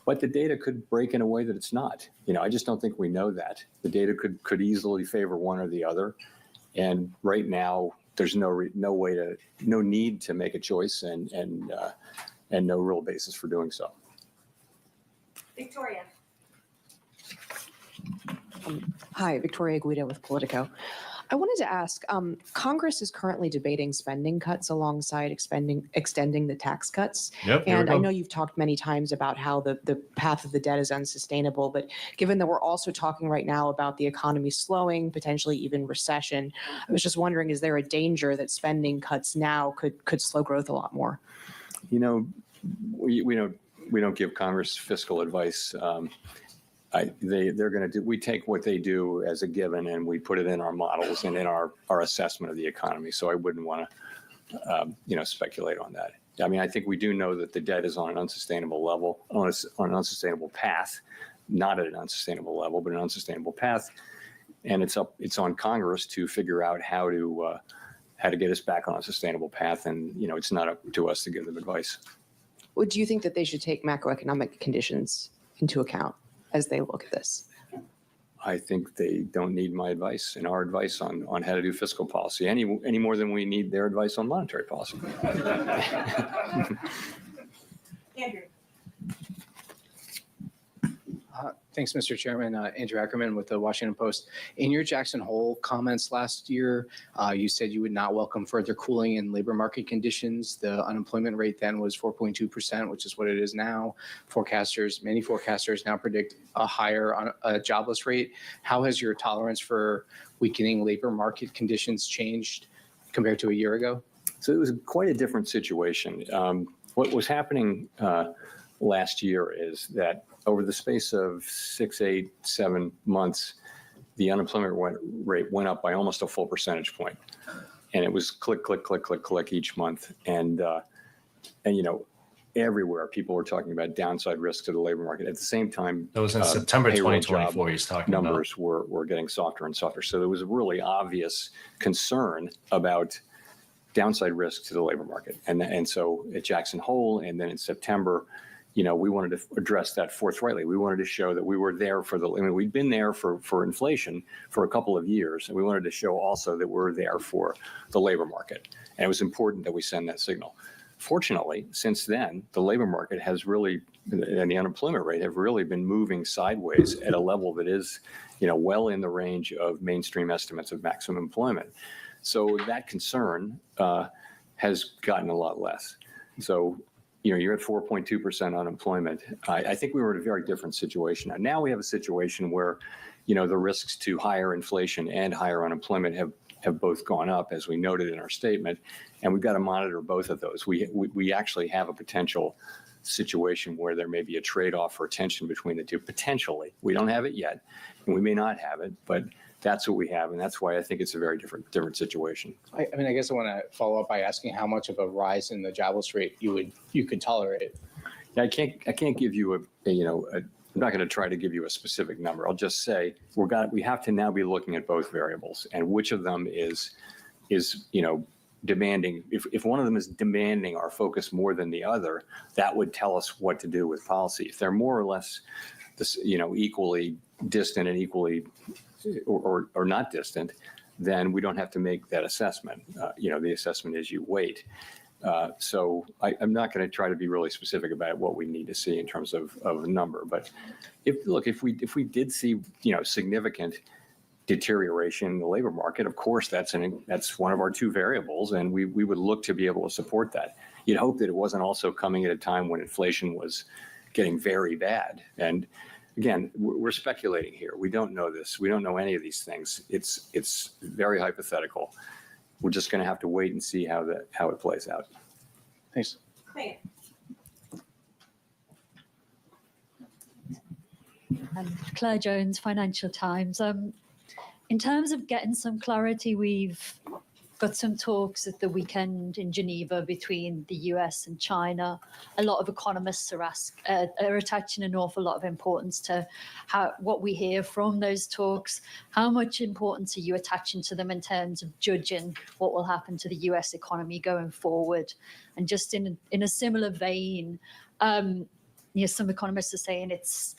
but the data could break in a way that it's not. I just don't think we know that. The data could easily favor one or the other, and right now there's no need to make a choice, and no real basis for doing so. Victoria. Hi, Victoria Guida with Politico. I wanted to ask, Congress is currently debating spending cuts alongside extending the tax cuts. Yep, and I know you've talked many times about how the path of the debt is unsustainable, but given that we're also talking right now about the economy slowing, potentially even recession, I was just wondering, is there a danger that spending cuts now could slow growth a lot more? We don't give Congress fiscal advice. We take what they do as a given, and we put it in our models and in our assessment of the economy. So I wouldn't want to, speculate on that. I mean, I think we do know that the debt is on an unsustainable level, on an unsustainable path, not at an unsustainable level, but an unsustainable path. And it's on Congress to figure out how to get us back on a sustainable path. And, it's not up to us to give them advice. Well, do you think that they should take macroeconomic conditions into account as they look at this? I think they don't need my advice and our advice on how to do fiscal policy any more than we need their advice on monetary policy. Andrew. Thanks, Mr. Chairman. Andrew Ackerman with the Washington Post. In your Jackson Hole comments last year, you said you would not welcome further cooling in labor market conditions. The unemployment rate then was 4.2%, which is what it is now. Many forecasters now predict a higher jobless rate. How has your tolerance for weakening labor market conditions changed compared to a year ago? So it was quite a different situation. What was happening last year is that over the space of 6, 8, 7 months, the unemployment rate went up by almost a full percentage point. And it was click, click, click, click, click each month. And everywhere people were talking about downside risks to the labor market. At the same time, that was in September 2024 he's talking about. Numbers were getting softer and softer. So there was a really obvious concern about downside risk to the labor market. And so at Jackson Hole and then in September, we wanted to address that forthrightly. We wanted to show that we were there we'd been there for inflation for a couple of years. And we wanted to show also that we're there for the labor market. And it was important that we send that signal. Fortunately, since then, the labor market has really, and the unemployment rate have really been moving sideways at a level that is, well in the range of mainstream estimates of maximum employment. So that concern has gotten a lot less. So, you're at 4.2% unemployment. I think we were in a very different situation. Now we have a situation where, the risks to higher inflation and higher unemployment have both gone up, as we noted in our statement, and we've got to monitor both of those. We actually have a potential situation where there may be a trade-off or tension between the two, potentially. We don't have it yet, and we may not have it, but that's what we have, and that's why I think it's a very different situation. I mean, I guess I want to follow up by asking how much of a rise in the jobless rate you could tolerate. Yeah, I can't give you I'm not going to try to give you a specific number. I'll just say we have to now be looking at both variables and which of them is demanding. If one of them is demanding our focus more than the other, that would tell us what to do with policy. If they're more or less, equally distant and equally or not distant, then we don't have to make that assessment. The assessment is you wait. So I'm not going to try to be really specific about what we need to see in terms of a number. But if we did see significant deterioration in the labor market, of course that's one of our two variables, and we would look to be able to support that. You'd hope that it wasn't also coming at a time when inflation was getting very bad. And again, we're speculating here. We don't know this. We don't know any of these things. It's very hypothetical. We're just going to have to wait and see how it plays out. Thanks. Claire Jones, Financial Times. In terms of getting some clarity, we've got some talks at the weekend in Geneva between the US and China. A lot of economists are attaching an awful lot of importance to what we hear from those talks. How much importance are you attaching to them in terms of judging what will happen to the US economy going forward? And just in a similar vein, some economists are saying it's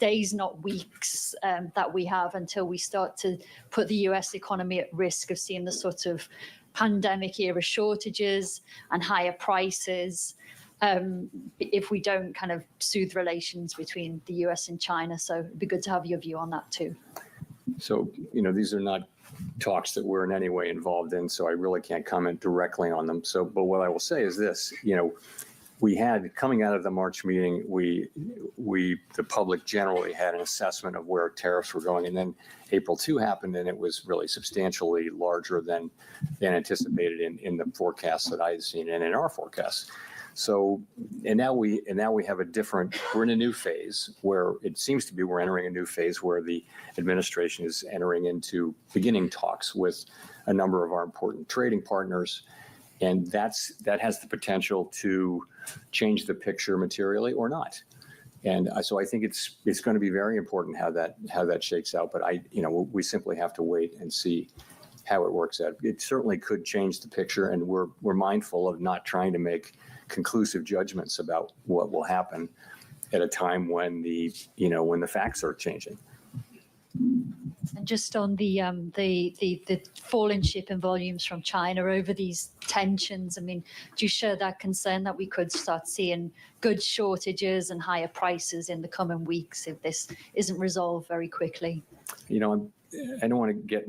days, not weeks, that we have until we start to put the US economy at risk of seeing the sort of pandemic era shortages and higher prices if we don't kind of soothe relations between the US and China. So it'd be good to have your view on that too. So, these are not talks that we're in any way involved in, so I really can't comment directly on them. So, but what I will say is this, we had, coming out of the March meeting, the public generally had an assessment of where tariffs were going, and then April 2 happened, and it was really substantially larger than anticipated in the forecasts that I had seen and in our forecasts. So, and now we have we're in a new phase where it seems to be we're entering a new phase where the administration is beginning talks with a number of our important trading partners. And that has the potential to change the picture materially or not. And so I think it's going to be very important how that shakes out. But we simply have to wait and see how it works out. It certainly could change the picture, and we're mindful of not trying to make conclusive judgments about what will happen at a time when the facts are changing. And just on the fall in shipping volumes from China over these tensions, I mean, do you share that concern that we could start seeing goods shortages and higher prices in the coming weeks if this isn't resolved very quickly? I don't want to get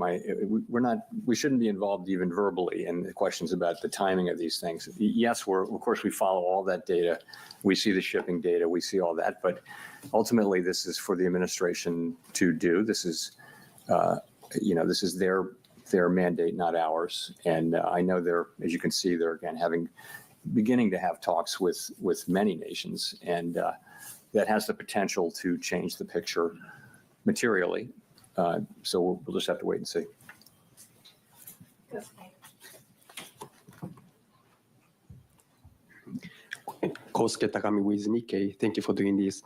we shouldn't be involved even verbally in the questions about the timing of these things. Yes, of course we follow all that data. We see the shipping data, we see all that, but ultimately this is for the administration to do. This is, this is their mandate, not ours. And I know as you can see, they're again beginning to have talks with many nations, and that has the potential to change the picture materially. So we'll just have to wait and see. Kosuke Takami with Nikkei. Thank you for doing this.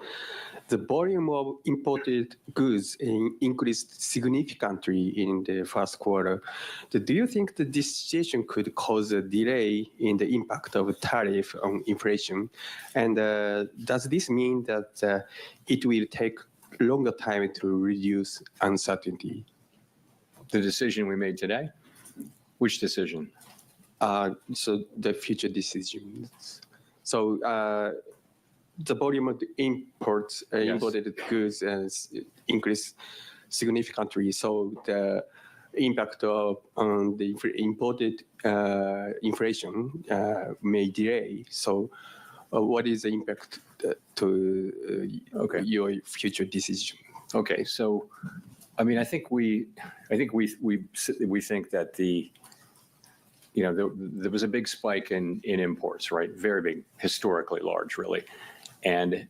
The volume of imported goods increased significantly in the first quarter. Do you think that this situation could cause a delay in the impact of tariff on inflation? And does this mean that it will take longer time to reduce uncertainty? The decision we made today? Which decision? So the future decisions. So the volume of the imported goods has increased significantly. So the impact on the imported inflation may delay. So what is the impact to your future decision? Okay, so I mean, I think we think that there was a big spike in imports, right? Very big, historically large, really, and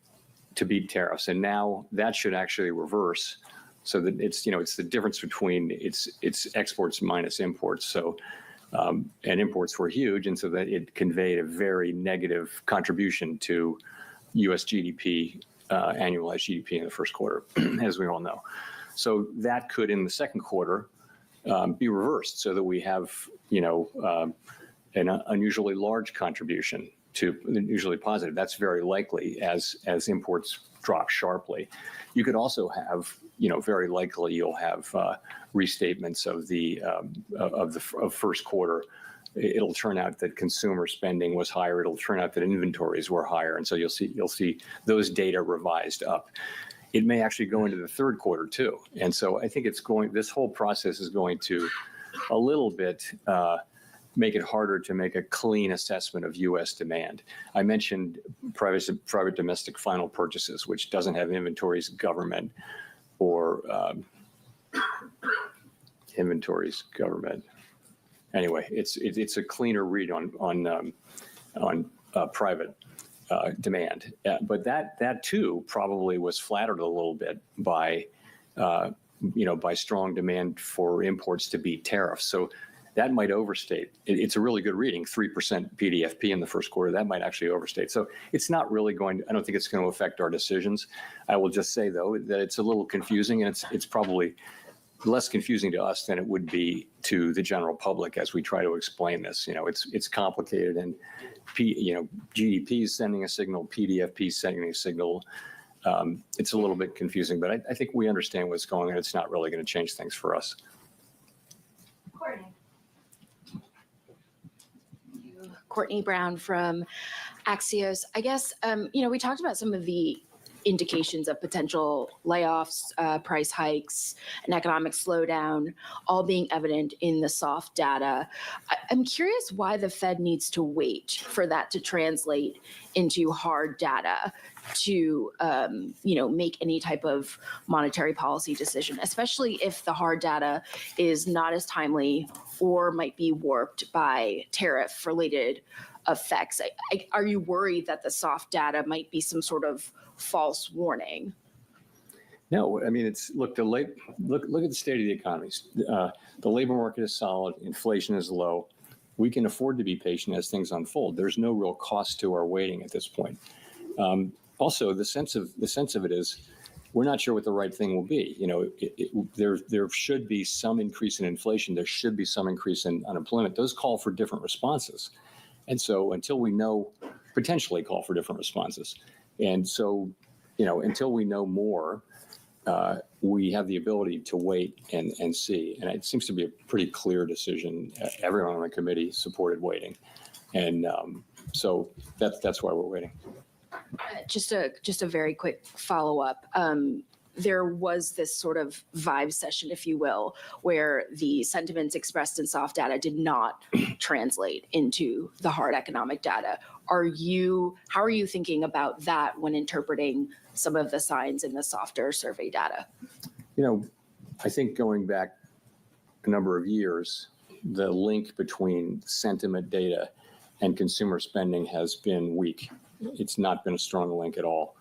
to beat tariffs. And now that should actually reverse, so that it's the difference between it's exports minus imports. So and imports were huge, and so that it conveyed a very negative contribution to U.S. GDP, annualized GDP in the first quarter, as we all know. So that could, in the second quarter, be reversed, so that we have an unusually large contribution to usually positive. That's very likely as imports drop sharply. You could also have, very likely you'll have restatements of first quarter. It'll turn out that consumer spending was higher. It'll turn out that inventories were higher, and so you'll see those data revised up. It may actually go into the third quarter too, and so I think this whole process is going to a little bit make it harder to make a clean assessment of U.S. demand. I mentioned private domestic final purchases, which doesn't have inventories, government, or inventories, government. Anyway, it's a cleaner read on private demand, but that too probably was flattered a little bit by strong demand for imports to beat tariffs. So that might overstate. It's a really good reading, 3% PDFP in the first quarter. That might actually overstate. So it's not really I don't think it's going to affect our decisions. I will just say, though, that it's a little confusing, and it's probably less confusing to us than it would be to the general public as we try to explain this. It's complicated, and GDP is sending a signal, PDFP is sending a signal. It's a little bit confusing, but I think we understand what's going on. It's not really going to change things for us. Courtney Brown from Axios. I guess, we talked about some of the indications of potential layoffs, price hikes, an economic slowdown, all being evident in the soft data. I'm curious why the Fed needs to wait for that to translate into hard data to, make any type of monetary policy decision, especially if the hard data is not as timely or might be warped by tariff-related effects. Are you worried that the soft data might be some sort of false warning? No, I mean, look at the state of the economies. The labor market is solid, inflation is low. We can afford to be patient as things unfold. There's no real cost to our waiting at this point. Also, the sense of it is we're not sure what the right thing will be. There should be some increase in inflation. There should be some increase in unemployment. Those call for different responses. And so until we know, potentially call for different responses. And so, until we know more, we have the ability to wait and see. And it seems to be a pretty clear decision. Everyone on the committee supported waiting. And so that's why we're waiting. Just a very quick follow-up. There was this sort of vibe session, if you will, where the sentiments expressed in soft data did not translate into the hard economic data. How are you thinking about that when interpreting some of the signs in the softer survey data? I think going back a number of years, the link between sentiment data and consumer spending has been weak. It's not been a strong link at all.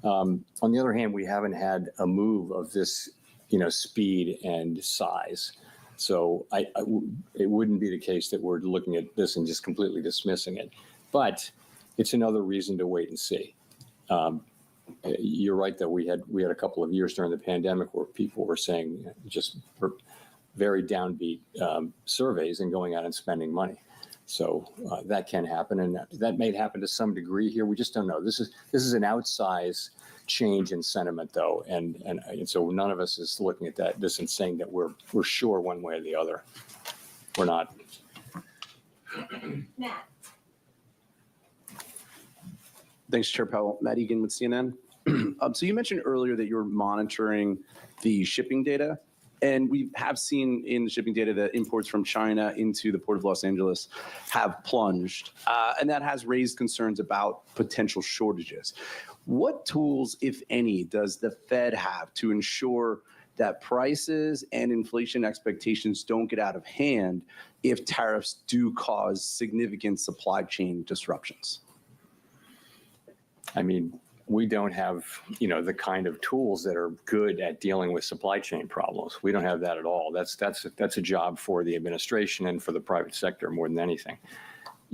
On the other hand, we haven't had a move of this, speed and size. So it wouldn't be the case that we're looking at this and just completely dismissing it. But it's another reason to wait and see. You're right that we had a couple of years during the pandemic where people were saying just very downbeat surveys and going out and spending money. So that can happen, and that may happen to some degree here. We just don't know. This is an outsized change in sentiment, though, and so none of us is looking at this and saying that we're sure one way or the other. We're not. Matt. Thanks, Chair Powell. Matt Egan with CNN. So you mentioned earlier that you're monitoring the shipping data. And we have seen in the shipping data that imports from China into the Port of Los Angeles have plunged. And that has raised concerns about potential shortages. What tools, if any, does the Fed have to ensure that prices and inflation expectations don't get out of hand if tariffs do cause significant supply chain disruptions? I mean, we don't have, the kind of tools that are good at dealing with supply chain problems. We don't have that at all. That's a job for the administration and for the private sector more than anything.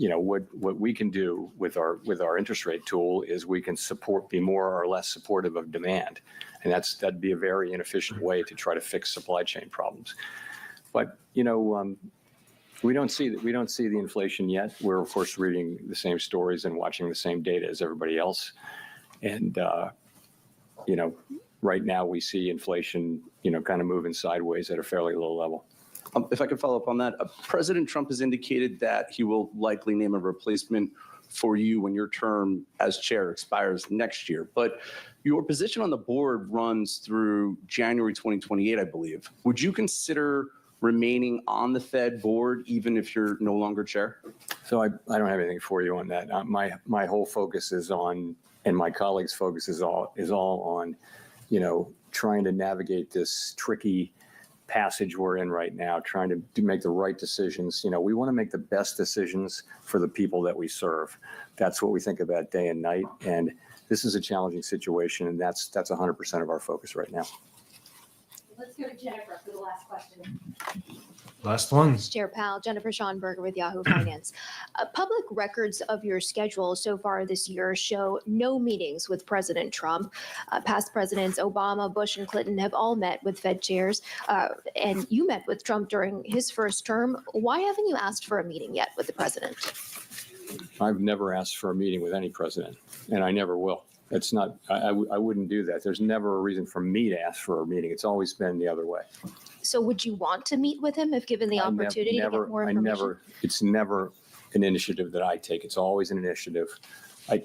What we can do with our interest rate tool is we can be more or less supportive of demand, and that'd be a very inefficient way to try to fix supply chain problems. But we don't see the inflation yet. We're of course reading the same stories and watching the same data as everybody else, and right now we see inflation kind of moving sideways at a fairly low level. If I could follow up on that, President Trump has indicated that he will likely name a replacement for you when your term as chair expires next year. But your position on the board runs through January 2028, I believe. Would you consider remaining on the Fed board even if you're no longer chair? So I don't have anything for you on that. My whole focus is on, and my colleagues' focus is all on, trying to navigate this tricky passage we're in right now, trying to make the right decisions. We want to make the best decisions for the people that we serve. That's what we think about day and night. And this is a challenging situation, and that's 100% of our focus right now. Let's go to Jennifer for the last question. Last one. Chair Powell, Jennifer Schonberger with Yahoo Finance. Public records of your schedule so far this year show no meetings with President Trump. Past presidents Obama, Bush, and Clinton have all met with Fed chairs, and you met with Trump during his first term. Why haven't you asked for a meeting yet with the president? I've never asked for a meeting with any president, and I never will. It's not, I wouldn't do that. There's never a reason for me to ask for a meeting. It's always been the other way. So would you want to meet with him if given the opportunity to get more information? It's never an initiative that I take. It's always an initiative. I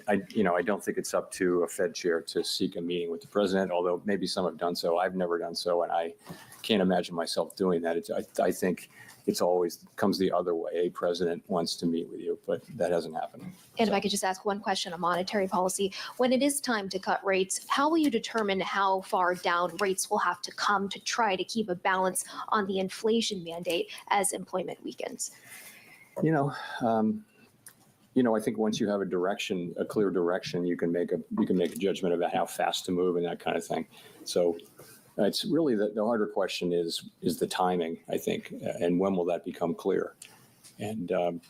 don't think it's up to a Fed chair to seek a meeting with the president, although maybe some have done so. I've never done so, and I can't imagine myself doing that. I think it's always comes the other way. A president wants to meet with you, but that hasn't happened. And if I could just ask one question on monetary policy. When it is time to cut rates, how will you determine how far down rates will have to come to try to keep a balance on the inflation mandate as employment weakens? I think once you have a clear direction, you can make a judgment about how fast to move and that kind of thing. So it's really the harder question is the timing, I think, and when will that become clear? And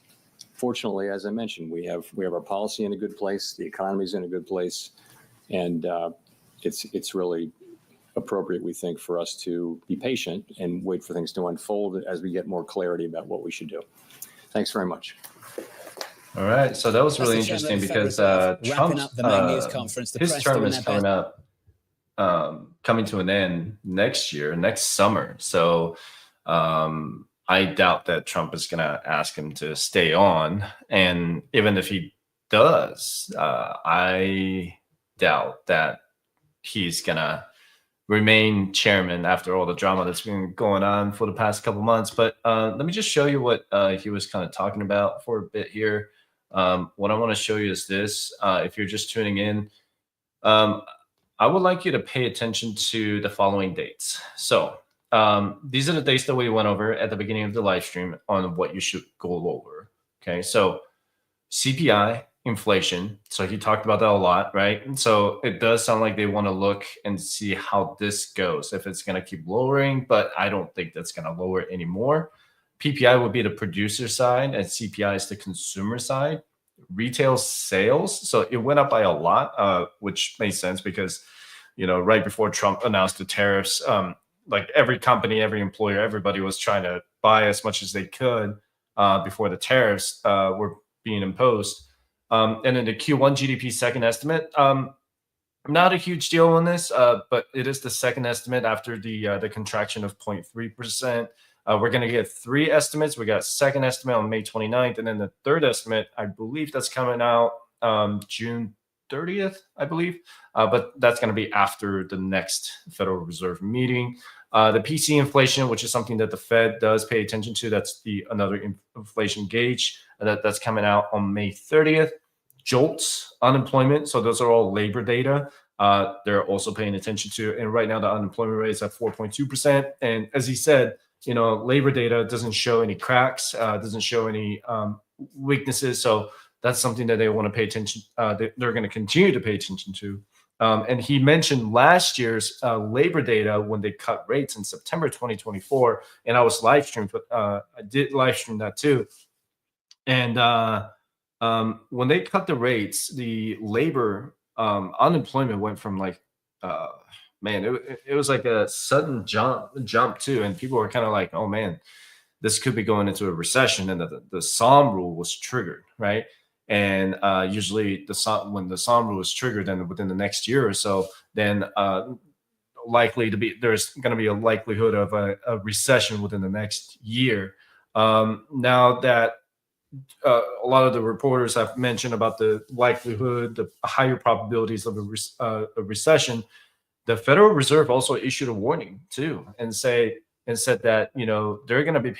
fortunately, as I mentioned, we have our policy in a good place, the economy's in a good place, and it's really appropriate, we think, for us to be patient and wait for things to unfold as we get more clarity about what we should do. Thanks very much. All right, so that was really interesting because Trump's his term is coming to an end next summer. So I doubt that Trump is going to ask him to stay on. And even if he does, I doubt that he's going to remain chairman after all the drama that's been going on for the past couple months. But let me just show you what he was kind of talking about for a bit here. What I want to show you is this. If you're just tuning in, I would like you to pay attention to the following dates. So these are the dates that we went over at the beginning of the live stream on what you should go over. Okay, so CPI, inflation. So he talked about that a lot, right? And so it does sound like they want to look and see how this goes, if it's going to keep lowering, but I don't think that's going to lower anymore. PPI would be the producer side and CPI is the consumer side. Retail sales, so it went up by a lot, which makes sense because, right before Trump announced the tariffs, like every company, every employer, everybody was trying to buy as much as they could before the tariffs were being imposed. And then the Q1 GDP second estimate, not a huge deal on this, but it is the second estimate after the contraction of 0.3%. We're going to get 3 estimates. We got a second estimate on May 29th, and then the third estimate, I believe that's coming out June 30th, I believe. But that's going to be after the next Federal Reserve meeting. The PC inflation, which is something that the Fed does pay attention to, that's another inflation gauge that's coming out on May 30th. JOLTS, unemployment, so those are all labor data. they're also paying attention to. And right now, the unemployment rate is at 4.2%. And as he said, labor data doesn't show any cracks, doesn't show any weaknesses. So that's something that they want to pay attention. They're going to continue to pay attention to. And he mentioned last year's labor data when they cut rates in September 2024, and I was live streamed, but I did live stream that too. And when they cut the rates, the labor unemployment went from like, it was like a sudden jump too, and people were kind of like, oh man, this could be going into a recession, and the SOM rule was triggered, right? And usually when the SOM rule is triggered, then within the next year or so, then there's going to be a likelihood of a recession within the next year. Now that a lot of the reporters have mentioned about the likelihood, the higher probabilities of a recession, the Federal Reserve also issued a warning too, and said that they're going to be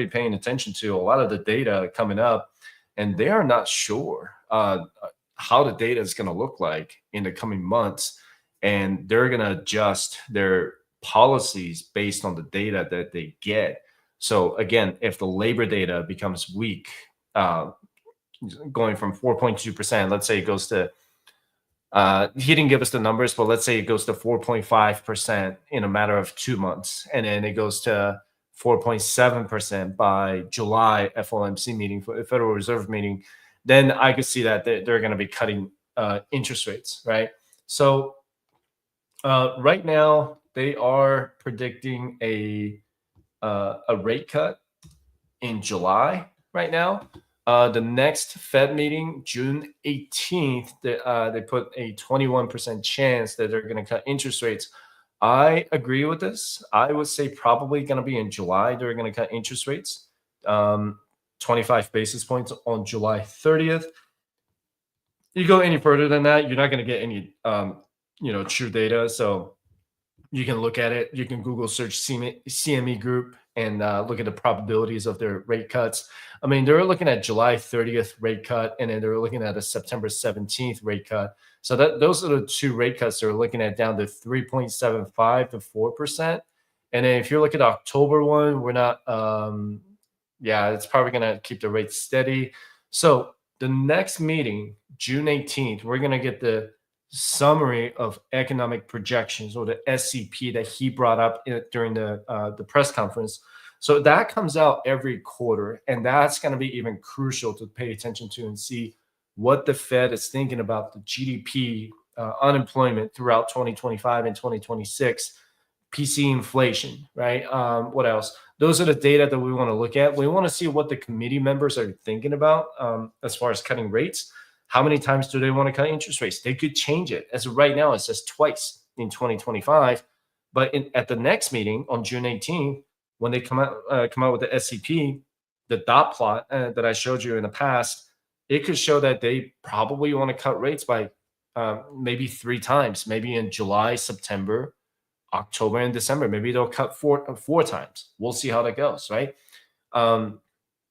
paying attention to a lot of the data coming up. And they are not sure how the data is going to look like in the coming months. And they're going to adjust their policies based on the data that they get. So again, if the labor data becomes weak, going from 4.2%, let's say it goes to, he didn't give us the numbers, but let's say it goes to 4.5% in a matter of 2 months. And then it goes to 4.7% by July FOMC meeting, for Federal Reserve meeting, then I could see that they're going to be cutting interest rates, right? So right now they are predicting a rate cut in July right now. The next Fed meeting, June 18th, they put a 21% chance that they're going to cut interest rates. I agree with this. I would say probably going to be in July. They're going to cut interest rates, 25 basis points on July 30th. You go any further than that, you're not going to get any, true data. So you can look at it. You can Google search CME Group and look at the probabilities of their rate cuts. I mean, they're looking at July 30th rate cut, and then they're looking at a September 17th rate cut. So those are the two rate cuts they're looking at, down to 3.75 to 4%. And then if you look at October one, we're not, it's probably going to keep the rate steady. So the next meeting, June 18th, we're going to get the summary of economic projections, or the SCP that he brought up during the press conference. So that comes out every quarter, and that's going to be even crucial to pay attention to and see what the Fed is thinking about the GDP, unemployment throughout 2025 and 2026, PC inflation, right? What else? Those are the data that we want to look at. We want to see what the committee members are thinking about as far as cutting rates. How many times do they want to cut interest rates? They could change it. As of right now, it says twice in 2025. But at the next meeting on June 18th, when they come out with the SCP, the dot plot that I showed you in the past, it could show that they probably want to cut rates by maybe 3 times, maybe in July, September, October, and December. Maybe they'll cut four times. We'll see how that goes, right?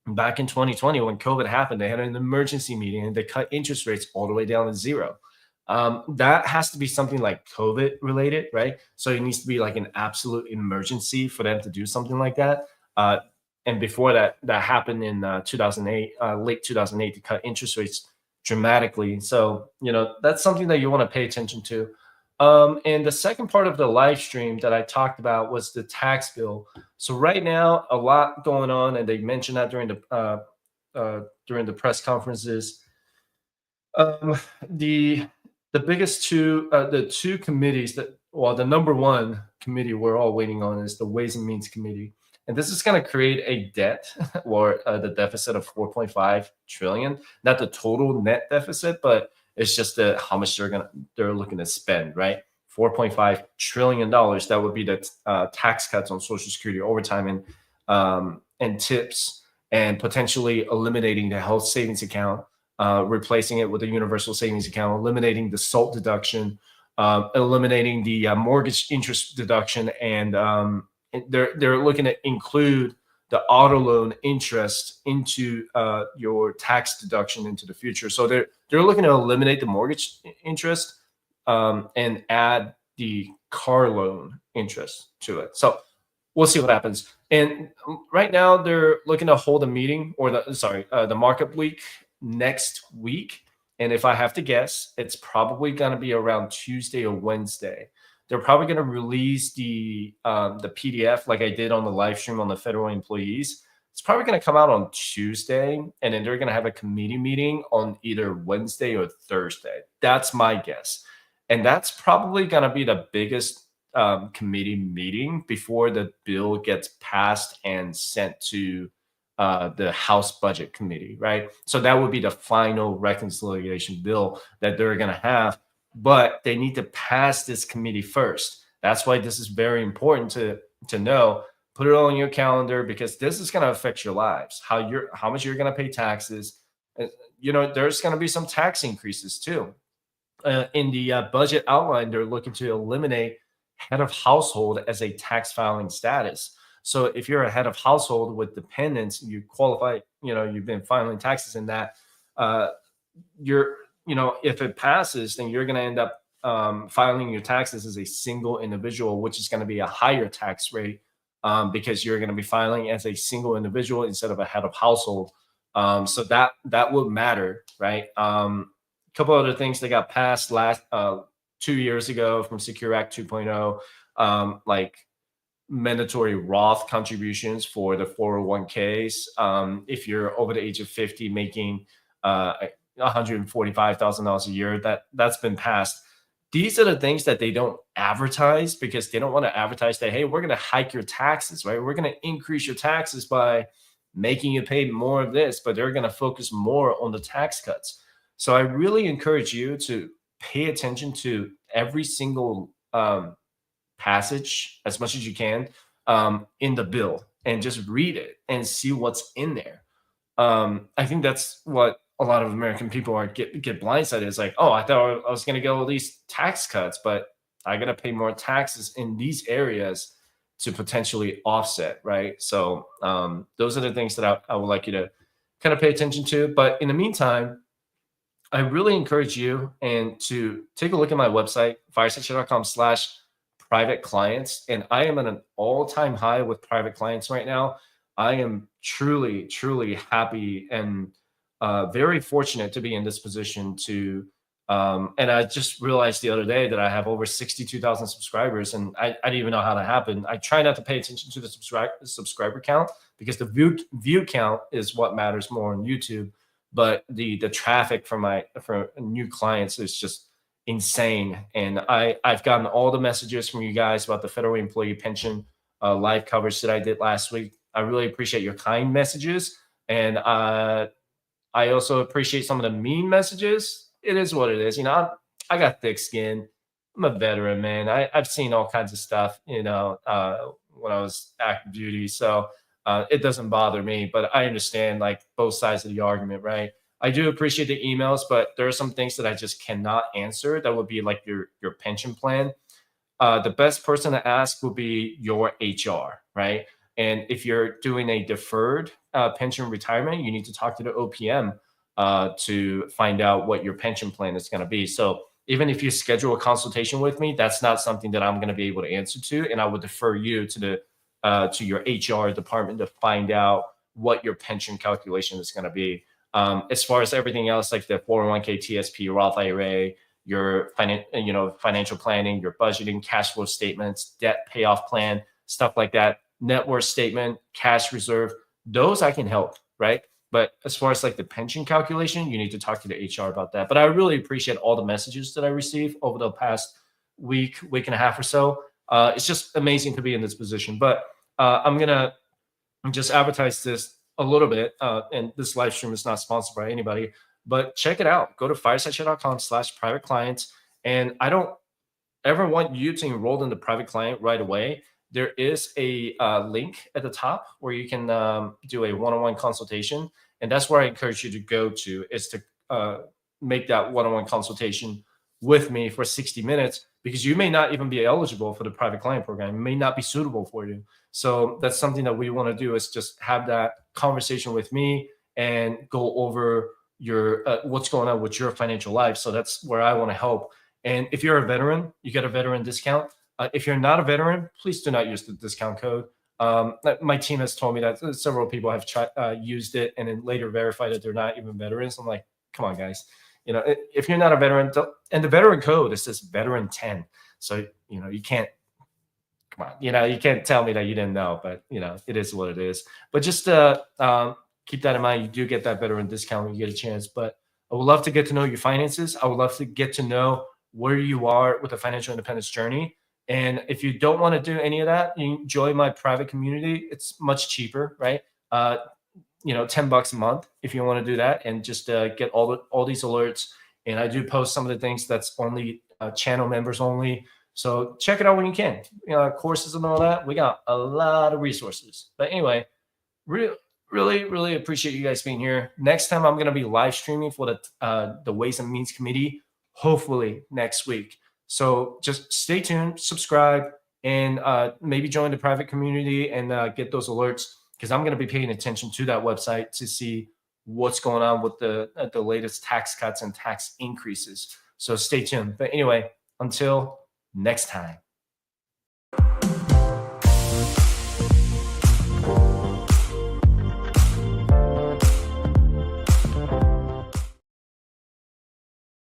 Back in 2020, when COVID happened, they had an emergency meeting and they cut interest rates all the way down to 0. That has to be something like COVID related, right? So it needs to be like an absolute emergency for them to do something like that. And before that happened in 2008, late 2008, to cut interest rates dramatically. So, that's something that you want to pay attention to. And the second part of the live stream that I talked about was the tax bill. So right now, a lot going on, and they mentioned that during the press conferences. The biggest the two committees the number one committee we're all waiting on is the Ways and Means Committee. And this is going to create a debt, or the deficit of 4.5 trillion, not the total net deficit, but it's just how much they're looking to spend, right? $4.5 trillion. That would be the tax cuts on Social Security, overtime, and tips, and potentially eliminating the health savings account, replacing it with a universal savings account, eliminating the SALT deduction, eliminating the mortgage interest deduction, and they're looking to include the auto loan interest into your tax deduction into the future. So they're looking to eliminate the mortgage interest and add the car loan interest to it. So we'll see what happens. And right now they're looking to hold a meeting, or the market week next week. And if I have to guess, it's probably going to be around Tuesday or Wednesday. They're probably going to release the PDF like I did on the live stream on the federal employees. It's probably going to come out on Tuesday, and then they're going to have a committee meeting on either Wednesday or Thursday. That's my guess. And that's probably going to be the biggest committee meeting before the bill gets passed and sent to the House Budget Committee, right? So that would be the final reconciliation bill that they're going to have, but they need to pass this committee first. That's why this is very important to know. Put it on your calendar, because this is going to affect your lives, how much you're going to pay taxes. There's going to be some tax increases too. In the budget outline, they're looking to eliminate head of household as a tax filing status. So if you're a head of household with dependents, you qualify, you've been filing taxes in that, if it passes, then you're going to end up filing your taxes as a single individual, which is going to be a higher tax rate because you're going to be filing as a single individual instead of a head of household. So that would matter, right? A couple other things that got passed 2 years ago from Secure Act 2.0, like mandatory Roth contributions for the 401ks. If you're over the age of 50 making $145,000 a year, that's been passed. These are the things that they don't advertise, because they don't want to advertise that, hey, we're going to hike your taxes, right? We're going to increase your taxes by making you pay more of this, but they're going to focus more on the tax cuts. So I really encourage you to pay attention to every single passage as much as you can in the bill, and just read it and see what's in there. I think that's what a lot of American people are get blindsided. It's like, oh, I thought I was going to get all these tax cuts, but I got to pay more taxes in these areas to potentially offset, right? So those are the things that I would like you to kind of pay attention to. But in the meantime, I really encourage you to take a look at my website, firesidechat.com/private clients. And I am at an all-time high with private clients right now. I am truly, truly happy and very fortunate to be in this position to, and I just realized the other day that I have over 62,000 subscribers, and I didn't even know how that happened. I try not to pay attention to the subscriber count, because the view count is what matters more on YouTube. But the traffic for new clients is just insane. And I've gotten all the messages from you guys about the federal employee pension live coverage that I did last week. I really appreciate your kind messages. And I also appreciate some of the mean messages. It is what it is. I got thick skin. I'm a veteran, man. I've seen all kinds of stuff, when I was active duty. So it doesn't bother me, but I understand like both sides of the argument, right? I do appreciate the emails, but there are some things that I just cannot answer. That would be like your pension plan. The best person to ask would be your HR, right? And if you're doing a deferred pension retirement, you need to talk to the OPM to find out what your pension plan is going to be. So even if you schedule a consultation with me, that's not something that I'm going to be able to answer to, and I would defer you to your HR department to find out what your pension calculation is going to be. As far as everything else, like the 401k, TSP, Roth IRA, your financial planning, your budgeting, cash flow statements, debt payoff plan, stuff like that, net worth statement, cash reserve, those I can help, right? But as far as like the pension calculation, you need to talk to the HR about that. But I really appreciate all the messages that I received over the past week and a half or so. It's just amazing to be in this position. But I'm going to just advertise this a little bit. And this live stream is not sponsored by anybody, but check it out. Go to firesidechat.com/private clients. And I don't ever want you to enroll in the private client right away. There is a link at the top where you can do a one-on-one consultation. And that's where I encourage you to go to, is to make that one-on-one consultation with me for 60 minutes, because you may not even be eligible for the private client program. It may not be suitable for you. So that's something that we want to do, is just have that conversation with me and go over your what's going on with your financial life. So that's where I want to help. And if you're a veteran, you get a veteran discount. If you're not a veteran, please do not use the discount code. My team has told me that several people have used it and then later verified that they're not even veterans. I'm like, come on, guys. If you're not a veteran, and the veteran code is just veteran 10. So, you can't, come on, you can't tell me that you didn't know, but it is what it is. But just keep that in mind. You do get that veteran discount when you get a chance. But I would love to get to know your finances. I would love to get to know where you are with the financial independence journey. And if you don't want to do any of that, you join my private community. It's much cheaper, right? $10 a month if you want to do that, and just get all these alerts. And I do post some of the things that's only channel members only. So check it out when you can. Courses and all that. We got a lot of resources. But anyway, really appreciate you guys being here. Next time I'm going to be live streaming for the Ways and Means Committee, hopefully next week. So just stay tuned, subscribe, and maybe join the private community and get those alerts, because I'm going to be paying attention to that website to see what's going on with the latest tax cuts and tax increases. So stay tuned. But anyway, until next time.